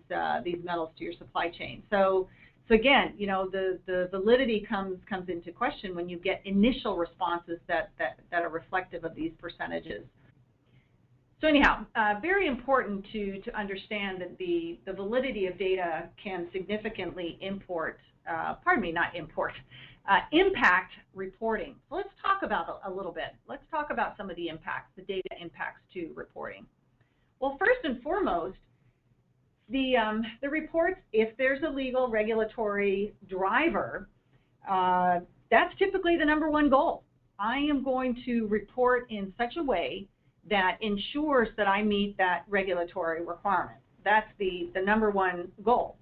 metals to your supply chain. So again, you know, the validity comes into question when you get initial responses that are reflective of these percentages. So anyhow, very important to understand that the validity of data can significantly impact reporting. So let's talk about a little bit. Let's talk about some of the impacts, the data impacts to reporting. Well, first and foremost, the reports, if there's a legal regulatory driver, that's typically the number one goal. I am going to report in such a way that ensures that I meet that regulatory requirement. That's the number one goal.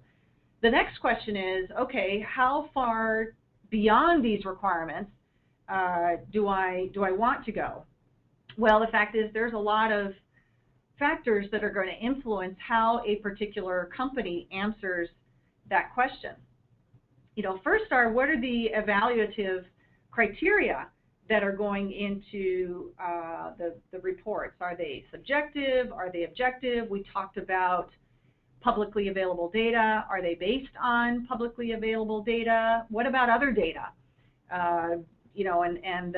The next question is, okay, how far beyond these requirements do I want to go? Well, the fact is there's a lot of factors that are going to influence how a particular company answers that question. You know, first are, what are the evaluative criteria that are going into the reports? Are they subjective? Are they objective? We talked about publicly available data. Are they based on publicly available data? What about other data? You know, and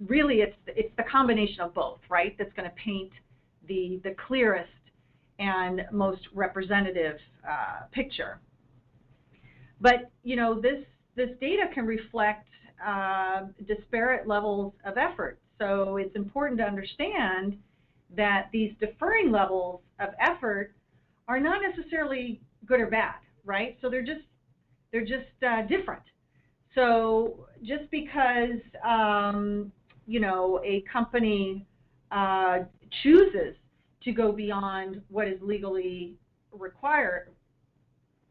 really it's the combination of both, right? That's going to paint the clearest and most representative picture. But you know, this data can reflect disparate levels of effort. So it's important to understand that these differing levels of effort are not necessarily good or bad, right? So they're just different. So just because you know, a company chooses to go beyond what is legally required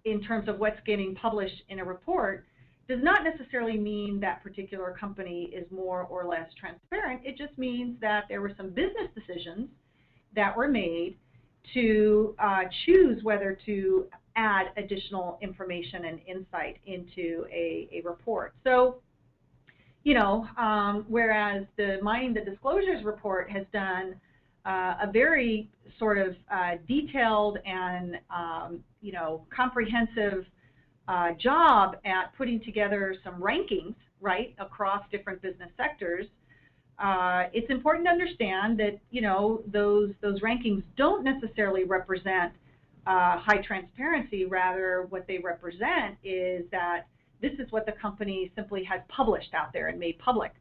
in terms of what's getting published in a report does not necessarily mean that particular company is more or less transparent. It just means that there were some business decisions that were made to choose whether to add additional information and insight into a report. So, you know, whereas the Mining the Disclosures report has done a very sort of detailed and you know, comprehensive job at putting together some rankings, right, across different business sectors. It's important to understand that, you know, those rankings don't necessarily represent high transparency. Rather, what they represent is that this is what the company simply has published out there and made public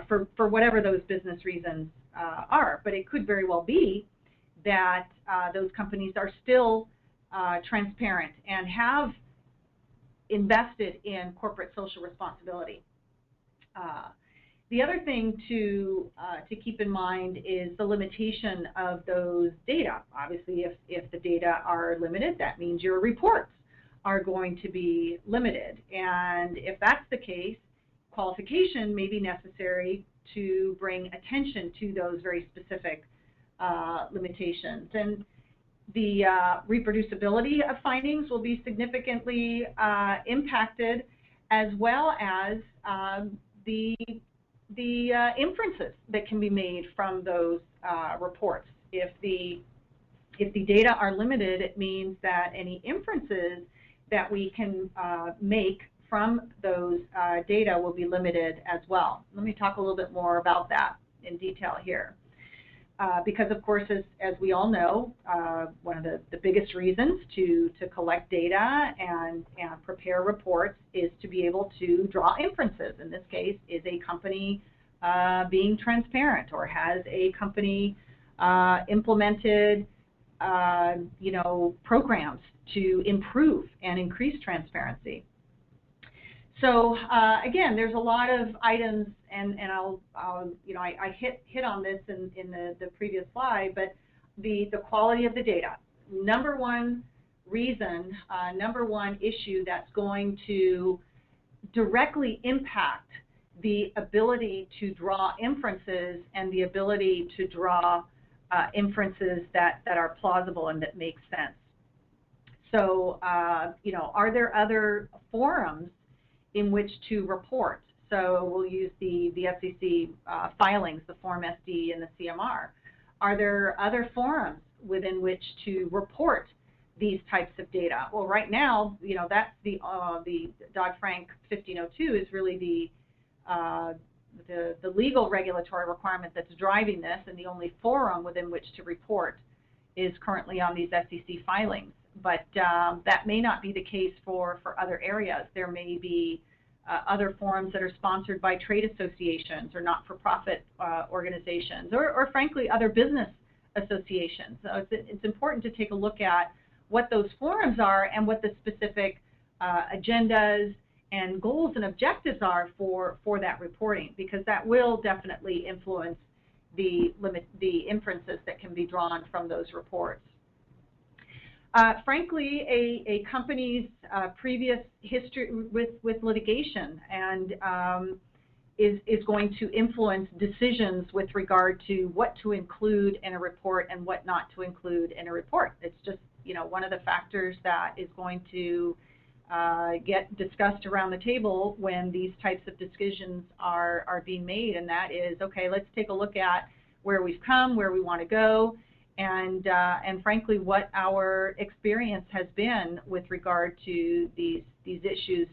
for whatever those business reasons are. But it could very well be that those companies are still transparent and have invested in corporate social responsibility. The other thing to keep in mind is the limitation of those data. Obviously, if the data are limited, that means your reports are going to be limited. And if that's the case, qualification may be necessary to bring attention to those very specific limitations. And the reproducibility of findings will be significantly impacted, as well as the inferences that can be made from those reports. If the data are limited, it means that any inferences that we can make from those data will be limited as well. Let me talk a little bit more about that in detail here. Because of course, as we all know, one of the biggest reasons to collect data and prepare reports is to be able to draw inferences. In this case, is a company being transparent, or has a company implemented programs to improve and increase transparency. So again, there's a lot of items, and I hit on this in the previous slide, but the quality of the data, number one reason, number one issue that's going to directly impact the ability to draw inferences and the ability to draw inferences that are plausible and that make sense. So, are there other forums in which to report? So we'll use the FCC filings, the Form SD and the CMR. Are there other forums within which to report these types of data? Well, right now, that's the Dodd-Frank 1502 is really the legal regulatory requirement that's driving this, and the only forum within which to report is currently on these SEC filings. But that may not be the case for other areas. There may be other forums that are sponsored by trade associations or not-for-profit organizations, or frankly, other business associations. So it's important to take a look at what those forums are and what the specific agendas and goals and objectives are for that reporting, because that will definitely influence the inferences that can be drawn from those reports. Frankly, a company's previous history with litigation and is going to influence decisions with regard to what to include in a report and what not to include in a report. It's just one of the factors that is going to get discussed around the table when these types of decisions are being made, and that is, okay, let's take a look at where we've come, where we want to go, and frankly, what our experience has been with regard to these issues,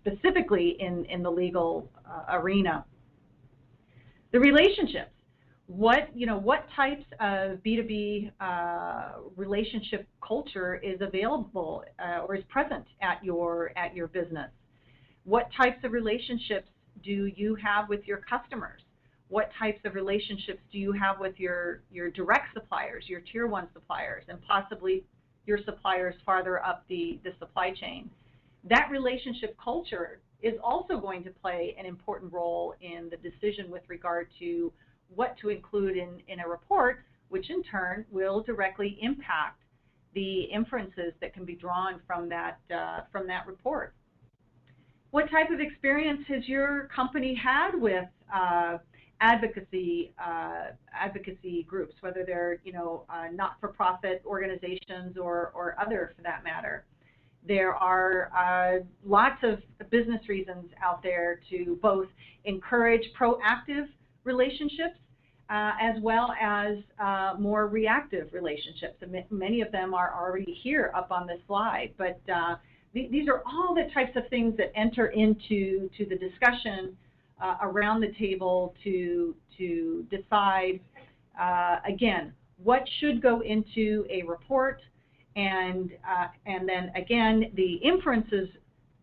specifically in the legal arena. The relationships. What types of B2B relationship culture is available or is present at your business? What types of relationships do you have with your customers? What types of relationships do you have with your direct suppliers, your tier 1 suppliers, and possibly your suppliers farther up the supply chain? That relationship culture is also going to play an important role in the decision with regard to what to include in a report, which in turn will directly impact the inferences that can be drawn from that report. What type of experience has your company had with advocacy groups, whether they're not-for-profit organizations or other for that matter? There are lots of business reasons out there to both encourage proactive relationships as well as more reactive relationships. And many of them are already here up on this slide, but these are all the types of things that enter into the discussion around the table to decide, again, what should go into a report, and then again, the inferences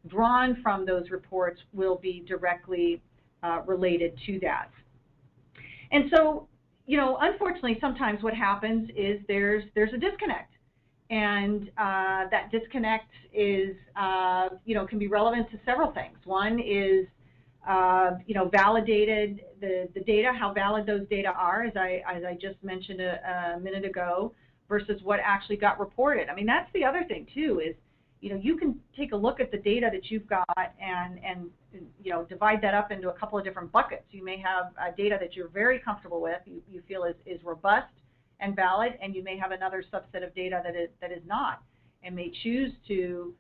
drawn from those reports will be directly related to that. And so, unfortunately, sometimes what happens is there's a disconnect, and that disconnect is, can be relevant to several things. One is, validated the data, how valid those data are, as I just mentioned a minute ago, versus what actually got reported. I mean, that's the other thing too, is you can take a look at the data that you've got and divide that up into a couple of different buckets. You may have data that you're very comfortable with, you feel is robust and valid, and you may have another subset of data that is not, and may choose to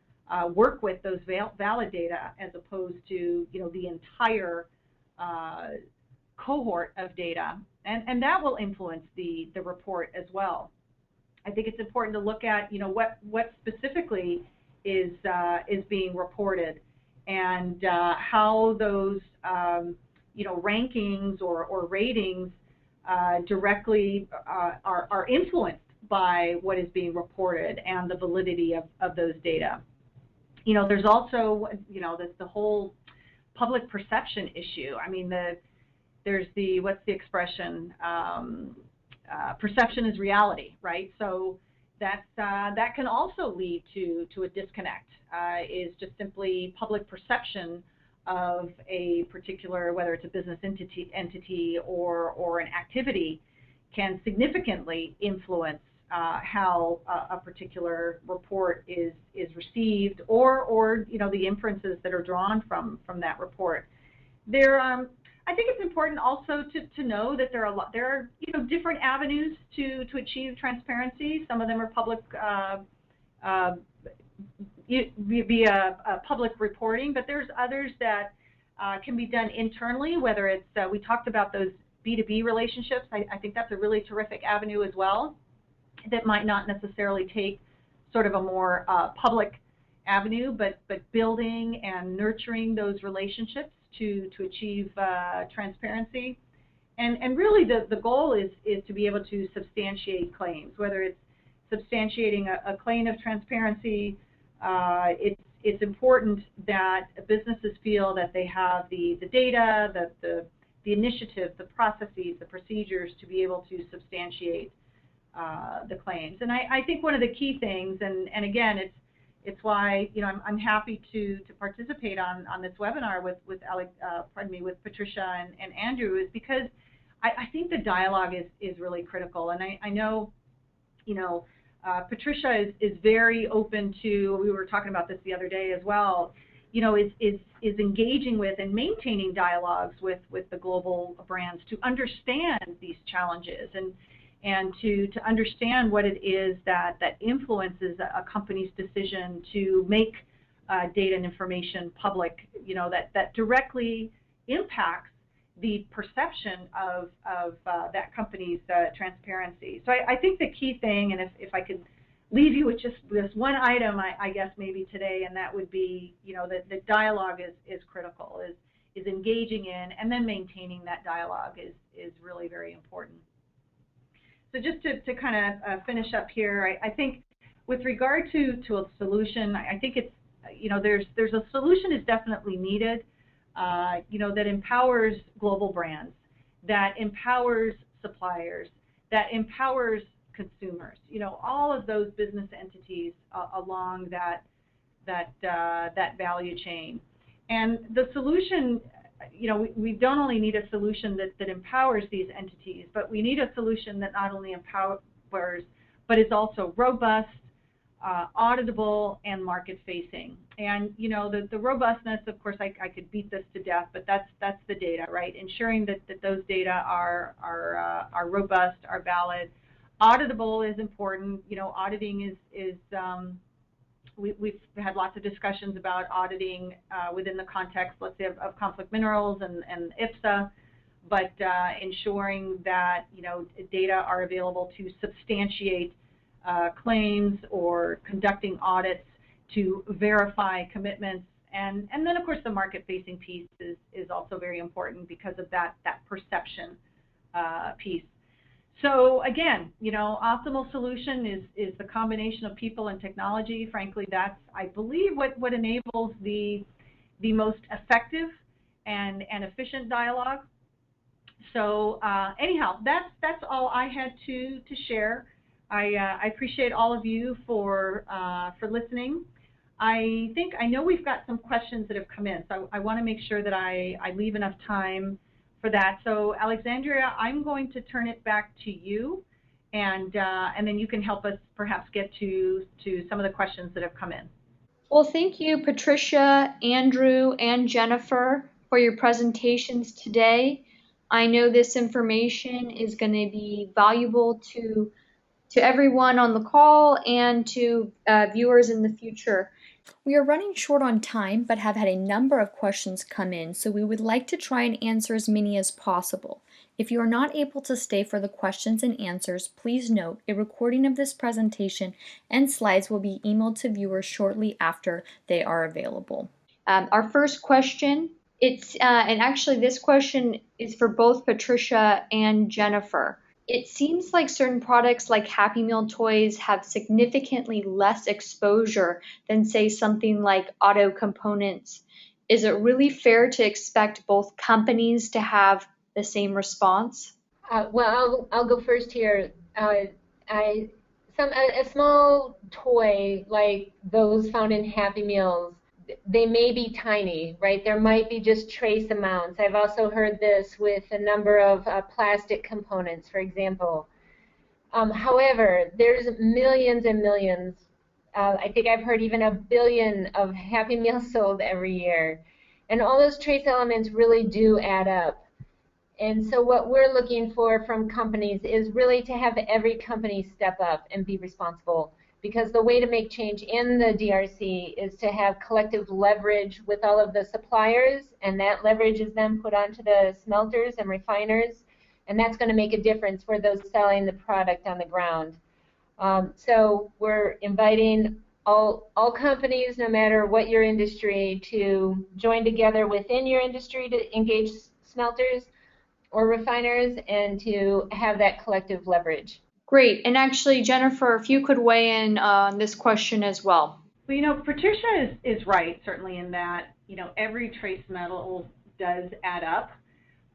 work with those valid data as opposed to the entire cohort of data, and that will influence the report as well. I think it's important to look at what specifically is being reported, and how those rankings or ratings directly are influenced by what is being reported and the validity of those data. There's also the whole public perception issue. I mean, there's what's the expression? perception is reality, right? So that can also lead to a disconnect, is just simply public perception of a particular, whether it's a business entity or an activity, can significantly influence how a particular report is received, or the inferences that are drawn from that report. I think it's important also to know that there are different avenues to achieve transparency. Some of them are public via public reporting, but there's others that can be done internally, whether it's, we talked about those B2B relationships. I think that's a really terrific avenue as well, that might not necessarily take sort of a more public avenue, but building and nurturing those relationships to achieve transparency. And really the goal is to be able to substantiate claims, whether it's substantiating a claim of transparency. It's important that businesses feel that they have the data, the initiatives, the processes, the procedures to be able to substantiate the claims. And I think one of the key things, and again, it's why I'm happy to participate on this webinar with Patricia and Andrew, is because I think the dialogue is really critical. And I know Patricia is very open to, we were talking about this the other day as well, is engaging with and maintaining dialogues with the global brands to understand these challenges and to understand what it is that influences a company's decision to make data and information public, that directly impacts the perception of that company's transparency. So I think the key thing, and if I could leave you with just this one item, I guess maybe today, and that would be, that the dialogue is critical, is engaging in and then maintaining that dialogue is really very important. So just to kind of finish up here, I think with regard to a solution, I think it's, there's a solution is definitely needed, that empowers global brands, that empowers suppliers, that empowers consumers, all of those business entities along that value chain. And the solution, we don't only need a solution that empowers these entities, but we need a solution that not only empowers, but is also robust, auditable, and market-facing. And the robustness, of course, I could beat this to death, but that's the data, right? Ensuring that those data are robust, are valid. Auditable is important. Auditing is we've had lots of discussions about auditing within the context, let's say, of conflict minerals and IPSA, but ensuring that data are available to substantiate claims, or conducting audits to verify commitments, and then of course the market-facing piece is also very important because of that perception piece. So again, optimal solution is the combination of people and technology. Frankly, that's, I believe, what enables the most effective and efficient dialogue. So anyhow, that's all I had to share. I appreciate all of you for listening. I know we've got some questions that have come in, so I want to make sure that I leave enough time for that. So Alexandria, I'm going to turn it back to you, and then you can help us perhaps get to some of the questions that have come in. Well, thank you, Patricia, Andrew, and Jennifer, for your presentations today. I know this information is going to be valuable to everyone on the call and to viewers in the future. We are running short on time, but have had a number of questions come in, so we would like to try and answer as many as possible. If you are not able to stay for the questions and answers, please note a recording of this presentation and slides will be emailed to viewers shortly after they are available. Our first question, and actually this question is for both Patricia and Jennifer. It seems like certain products like Happy Meal toys have significantly less exposure than, say, something like auto components. Is it really fair to expect both companies to have the same response? Well, I'll go first here. I a small toy like those found in Happy Meals, they may be tiny, right? There might be just trace amounts. I've also heard this with a number of plastic components, for example. However, there's millions and millions. I think I've heard even 1 billion of Happy Meals sold every year, and all those trace elements really do add up. And so what we're looking for from companies is really to have every company step up and be responsible, because the way to make change in the DRC is to have collective leverage with all of the suppliers, and that leverage is then put onto the smelters and refiners, and that's going to make a difference for those selling the product on the ground. So we're inviting all companies, no matter what your industry, to join together within your industry to engage smelters or refiners and to have that collective leverage. Great. And actually, Jennifer, if you could weigh in on this question as well. Well, Patricia is right, certainly, in that, every trace metal does add up.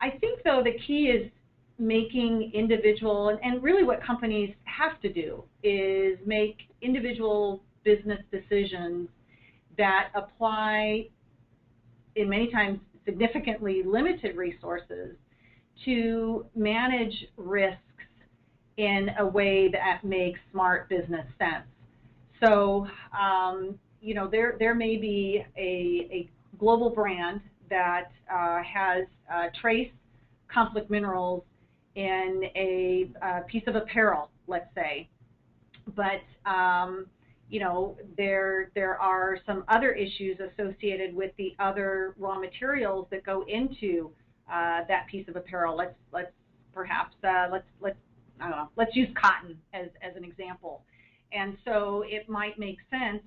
I think, though, the key is making individual, and really what companies have to do is make individual business decisions that apply, in many times, significantly limited resources to manage risks in a way that makes smart business sense. So, there may be a global brand that has trace conflict minerals in a piece of apparel, let's say, but there are some other issues associated with the other raw materials that go into that piece of apparel. Let's use cotton as an example. And so it might make sense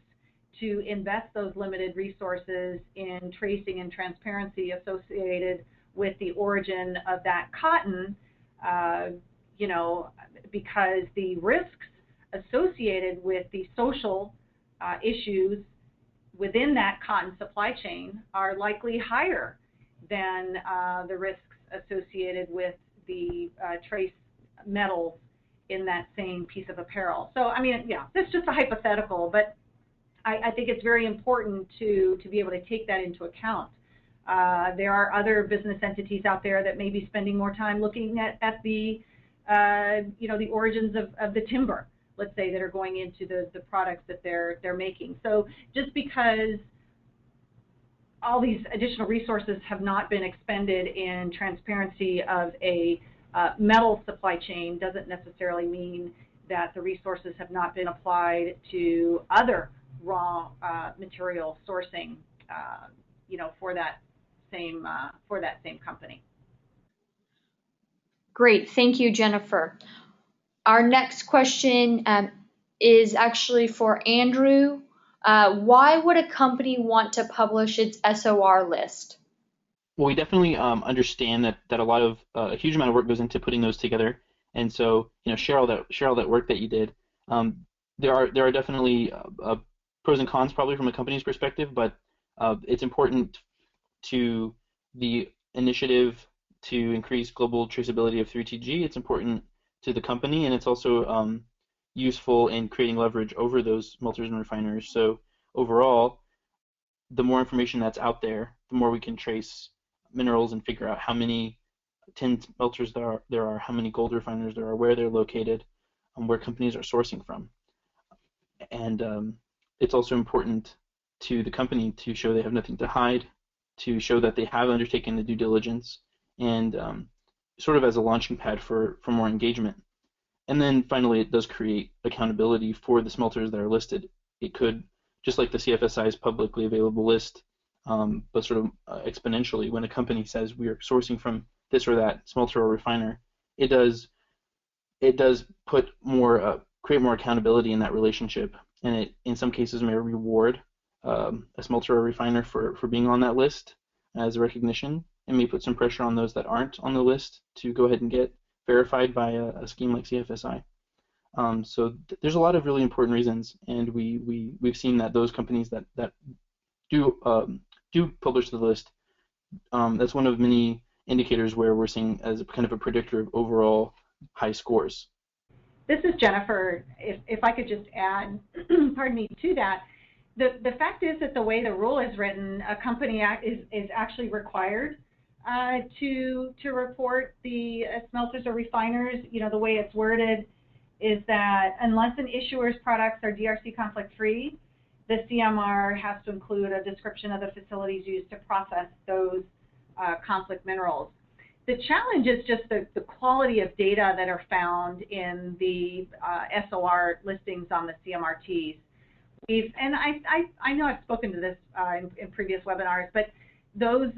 to invest those limited resources in tracing and transparency associated with the origin of that cotton, because the risks associated with the social issues within that cotton supply chain are likely higher than the risks associated with the trace metals in that same piece of apparel. So, that's just a hypothetical, but I think it's very important to be able to take that into account. There are other business entities out there that may be spending more time looking at the, the origins of the timber, let's say, that are going into the products that they're making. So just because all these additional resources have not been expended in transparency of a metal supply chain doesn't necessarily mean that the resources have not been applied to other raw material sourcing, for that same company. Great, thank you, Jennifer. Our next question is actually for Andrew. Why would a company want to publish its SOR list? Well, we definitely understand that a huge amount of work goes into putting those together, and so share all that work that you did. There are definitely pros and cons probably from a company's perspective, but it's important to the initiative to increase global traceability of 3TG. It's important to the company, and it's also useful in creating leverage over those smelters and refiners. So overall, the more information that's out there, the more we can trace minerals and figure out how many tin smelters there are, how many gold refiners there are, where they're located, and where companies are sourcing from. And it's also important to the company to show they have nothing to hide, to show that they have undertaken the due diligence, and sort of as a launching pad for more engagement. And then finally, it does create accountability for the smelters that are listed. It could, just like the CFSI's publicly available list, but sort of exponentially, when a company says we are sourcing from this or that smelter or refiner, it does put more, create more accountability in that relationship, and it in some cases may reward a smelter or refiner for being on that list as a recognition, and may put some pressure on those that aren't on the list to go ahead and get verified by a scheme like CFSI. So there's a lot of really important reasons, and we've seen that those companies that do publish the list, that's one of many indicators where we're seeing as a kind of a predictor of overall high scores. This is Jennifer. If I could just add, pardon me, to that, the fact is that the way the rule is written, a company is actually required to report the smelters or refiners. You know, the way it's worded is that unless an issuer's products are DRC conflict-free, the CMR has to include a description of the facilities used to process those conflict minerals. The challenge is just the quality of data that are found in the SOR listings on the CMRTs. And I know I've spoken to this in previous webinars, but those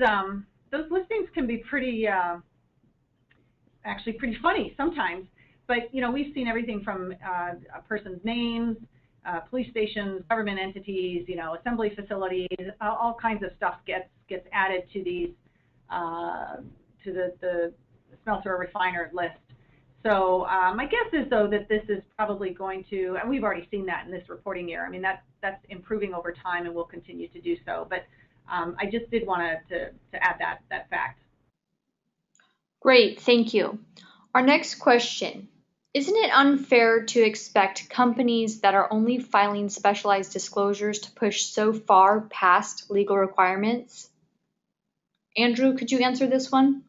listings can be actually pretty funny sometimes. But you know, we've seen everything from a person's names, police stations, government entities, you know, assembly facilities, all kinds of stuff gets added to these to the smelter or refiner list. So my guess is, though, that this is probably going to, and we've already seen that in this reporting year. I mean, that's improving over time and will continue to do so. But I just did want to add that fact. Great, thank you. Our next question. Isn't it unfair to expect companies that are only filing specialized disclosures to push so far past legal requirements? Andrew, could you answer this one?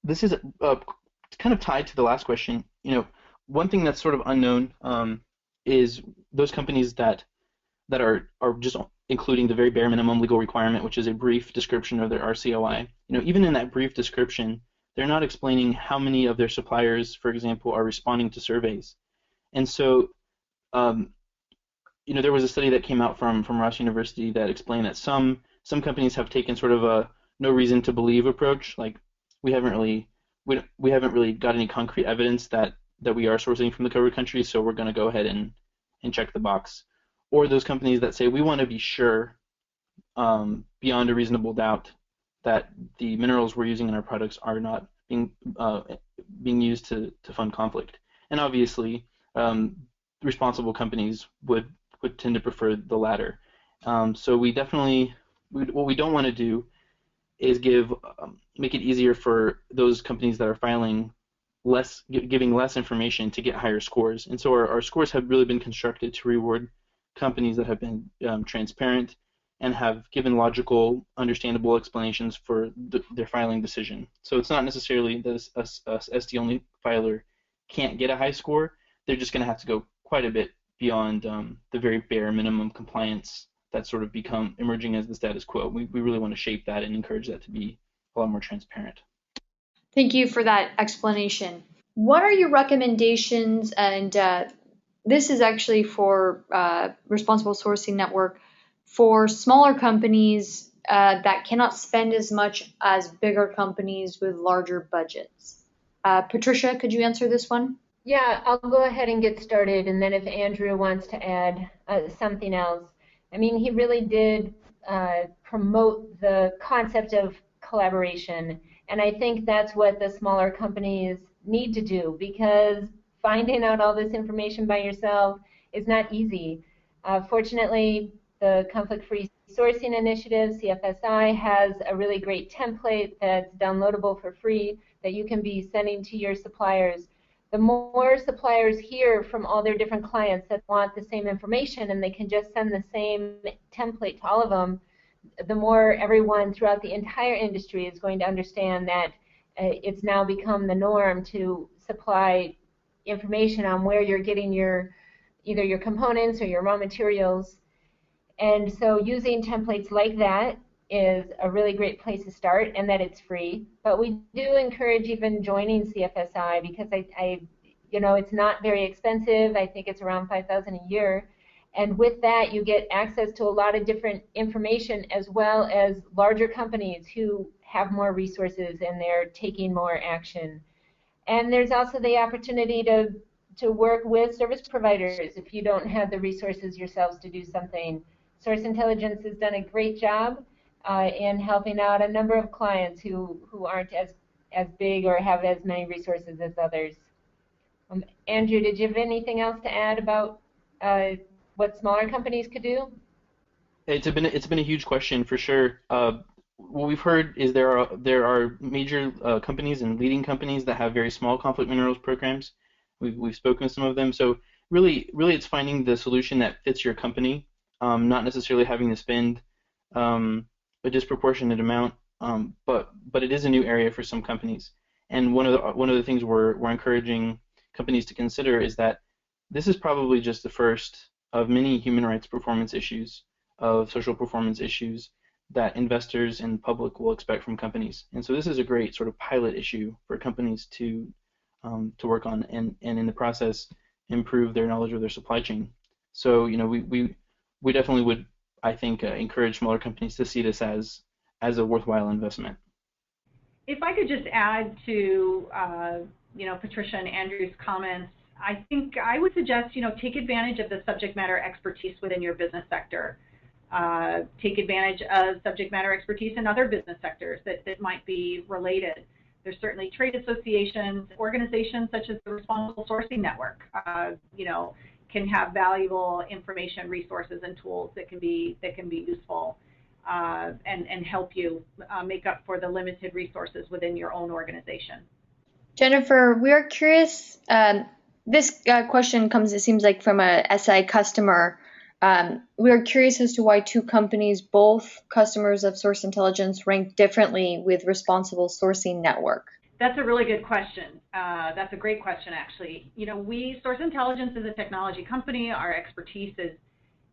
This is kind of tied to the last question. You know, one thing that's sort of unknown is those companies that are just including the very bare minimum legal requirement, which is a brief description of their RCOI. You know, even in that brief description, they're not explaining how many of their suppliers, for example, are responding to surveys. And so, you know, there was a study that came out from Ross University that explained that some companies have taken sort of a no reason to believe approach, like we haven't really got any concrete evidence that we are sourcing from the covered countries, so we're going to go ahead and check the box. Or those companies that say we want to be sure beyond a reasonable doubt that the minerals we're using in our products are not being used to fund conflict. And obviously, responsible companies would tend to prefer the latter. So we definitely, what we don't want to do is make it easier for those companies that are filing giving less information to get higher scores. And so our scores have really been constructed to reward companies that have been transparent and have given logical, understandable explanations for their filing decision. So it's not necessarily that a SD-only filer can't get a high score. They're just going to have to go quite a bit beyond the very bare minimum compliance that's sort of become emerging as the status quo. We really want to shape that and encourage that to be a lot more transparent. Thank you for that explanation. What are your recommendations, and this is actually for Responsible Sourcing Network, for smaller companies that cannot spend as much as bigger companies with larger budgets? Patricia, could you answer this one? Yeah, I'll go ahead and get started, and then if Andrew wants to add something else. I mean, he really did promote the concept of collaboration, and I think that's what the smaller companies need to do, because finding out all this information by yourself is not easy. Fortunately, the Conflict-Free Sourcing Initiative, CFSI, has a really great template that's downloadable for free that you can be sending to your suppliers. The more suppliers hear from all their different clients that want the same information and they can just send the same template to all of them, the more everyone throughout the entire industry is going to understand that it's now become the norm to supply information on where you're getting either your components or your raw materials. And so using templates like that is a really great place to start, and that it's free. But we do encourage even joining CFSI, because it's not very expensive. I think it's around $5,000 a year. And with that, you get access to a lot of different information, as well as larger companies who have more resources and they're taking more action. And there's also the opportunity to work with service providers if you don't have the resources yourselves to do something. Source Intelligence has done a great job in helping out a number of clients who aren't as big or have as many resources as others. Andrew, did you have anything else to add about what smaller companies could do? It's been a huge question for sure. what we've heard is there are major companies and leading companies that have very small conflict minerals programs. We've spoken with some of them. So really, it's finding the solution that fits your company, not necessarily having to spend a disproportionate amount. But it is a new area for some companies. And one of the things we're encouraging companies to consider is that this is probably just the first of many human rights performance issues, of social performance issues that investors and public will expect from companies. And so this is a great sort of pilot issue for companies to work on, and in the process improve their knowledge of their supply chain. So we definitely would, I think, encourage smaller companies to see this as a worthwhile investment. If I could just add to Patricia and Andrew's comments, I think I would suggest take advantage of the subject matter expertise within your business sector. Take advantage of subject matter expertise in other business sectors that might be related. There's certainly trade associations, organizations such as the Responsible Sourcing Network, can have valuable information, resources, and tools that can be useful and help you make up for the limited resources within your own organization. Jennifer, we are curious. This question comes, it seems like, from a SI customer. We are curious as to why two companies, both customers of Source Intelligence, rank differently with Responsible Sourcing Network. That's a really good question. That's a great question, actually. Source Intelligence is a technology company. Our expertise is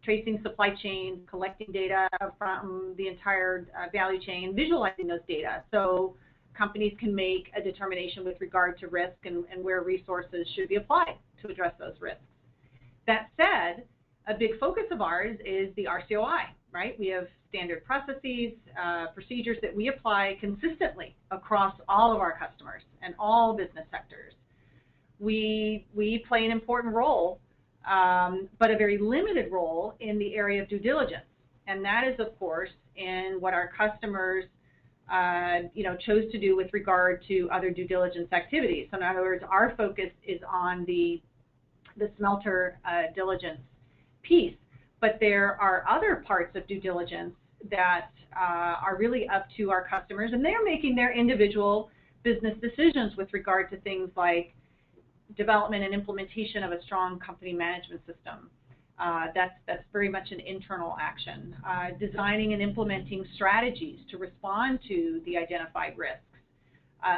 tracing supply chains, collecting data from the entire value chain, visualizing those data, so companies can make a determination with regard to risk and where resources should be applied to address those risks. That said, a big focus of ours is the RCOI, right? We have standard processes, procedures that we apply consistently across all of our customers and all business sectors. We play an important role, but a very limited role in the area of due diligence. And that is, of course, in what our customers chose to do with regard to other due diligence activities. So in other words, our focus is on the smelter diligence piece, but there are other parts of due diligence that are really up to our customers, and they're making their individual business decisions with regard to things like development and implementation of a strong company management system. That's very much an internal action. Designing and implementing strategies to respond to the identified risks.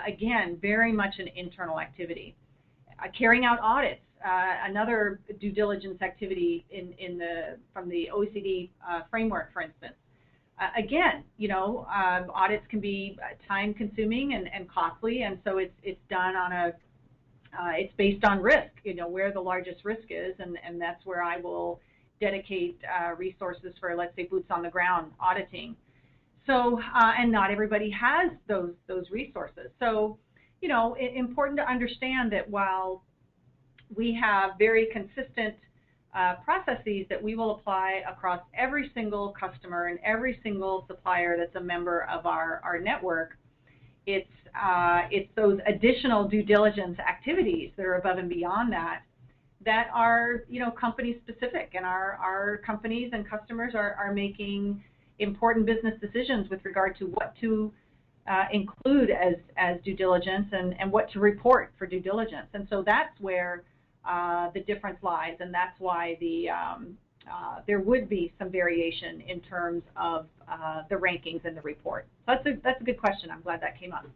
Again, very much an internal activity. Carrying out audits, another due diligence activity from the OECD framework, for instance. Again, audits can be time-consuming and costly, and so it's done on it's based on risk, where the largest risk is, and that's where I will dedicate resources for, let's say, boots on the ground auditing. So, and not everybody has those resources. So, important to understand that while we have very consistent processes that we will apply across every single customer and every single supplier that's a member of our network, it's those additional due diligence activities that are above and beyond that are company specific, and our companies and customers are making important business decisions with regard to what to include as due diligence and what to report for due diligence. And so that's where the difference lies, and that's why there would be some variation in terms of the rankings in the report. So that's a good question. I'm glad that came up.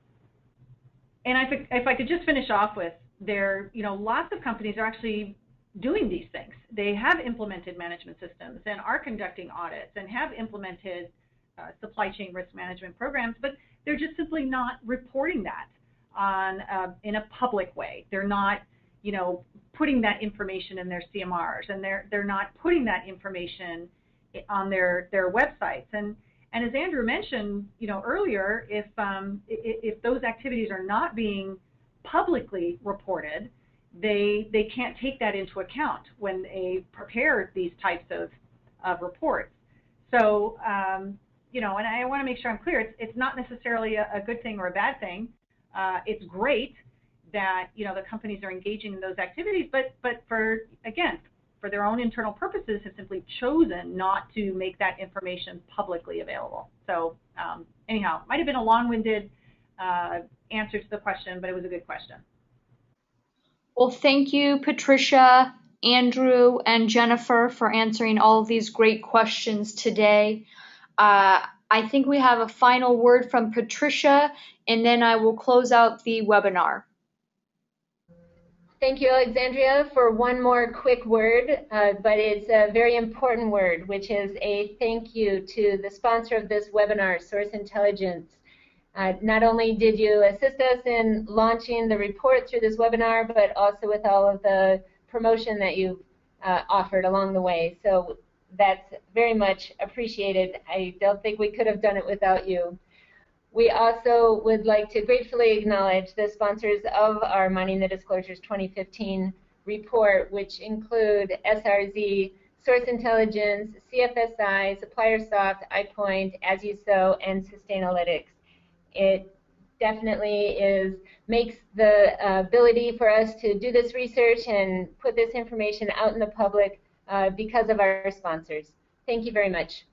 And if I could just finish off with, lots of companies are actually doing these things. They have implemented management systems and are conducting audits and have implemented supply chain risk management programs, but they're just simply not reporting that in a public way. They're not, putting that information in their CMRs, and they're not putting that information on their websites. And as Andrew mentioned, earlier, if those activities are not being publicly reported, they can't take that into account when they prepare these types of reports. So, and I want to make sure I'm clear. It's not necessarily a good thing or a bad thing. It's great that the companies are engaging in those activities, but for for their own internal purposes, have simply chosen not to make that information publicly available. So anyhow, might have been a long-winded answer to the question, but it was a good question. Well, thank you, Patricia, Andrew, and Jennifer for answering all of these great questions today. I think we have a final word from Patricia, and then I will close out the webinar. Thank you, Alexandria, for one more quick word, but it's a very important word, which is a thank you to the sponsor of this webinar, Source Intelligence. Not only did you assist us in launching the report through this webinar, but also with all of the promotion that you've offered along the way. So that's very much appreciated. I don't think we could have done it without you. We also would like to gratefully acknowledge the sponsors of our Mining the Disclosures 2015 report, which include SRZ, Source Intelligence, CFSI, SupplierSoft, iPoint, As You Sow, and Sustainalytics. It definitely makes the ability for us to do this research and put this information out in the public because of our sponsors. Thank you very much.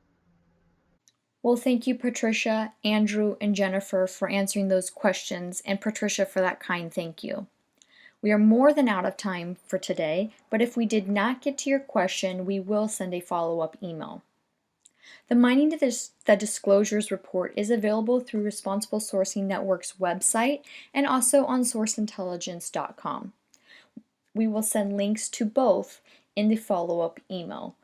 Well, thank you, Patricia, Andrew, and Jennifer for answering those questions, and Patricia for that kind thank you. We are more than out of time for today, but if we did not get to your question, we will send a follow-up email. The Mining the Disclosures report is available through Responsible Sourcing Network's website and also on sourceintelligence.com. We will send links to both in the follow-up email.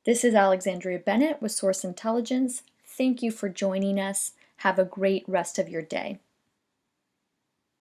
This is Alexandria Bennett with Source Intelligence. Thank you for joining us. Have a great rest of your day.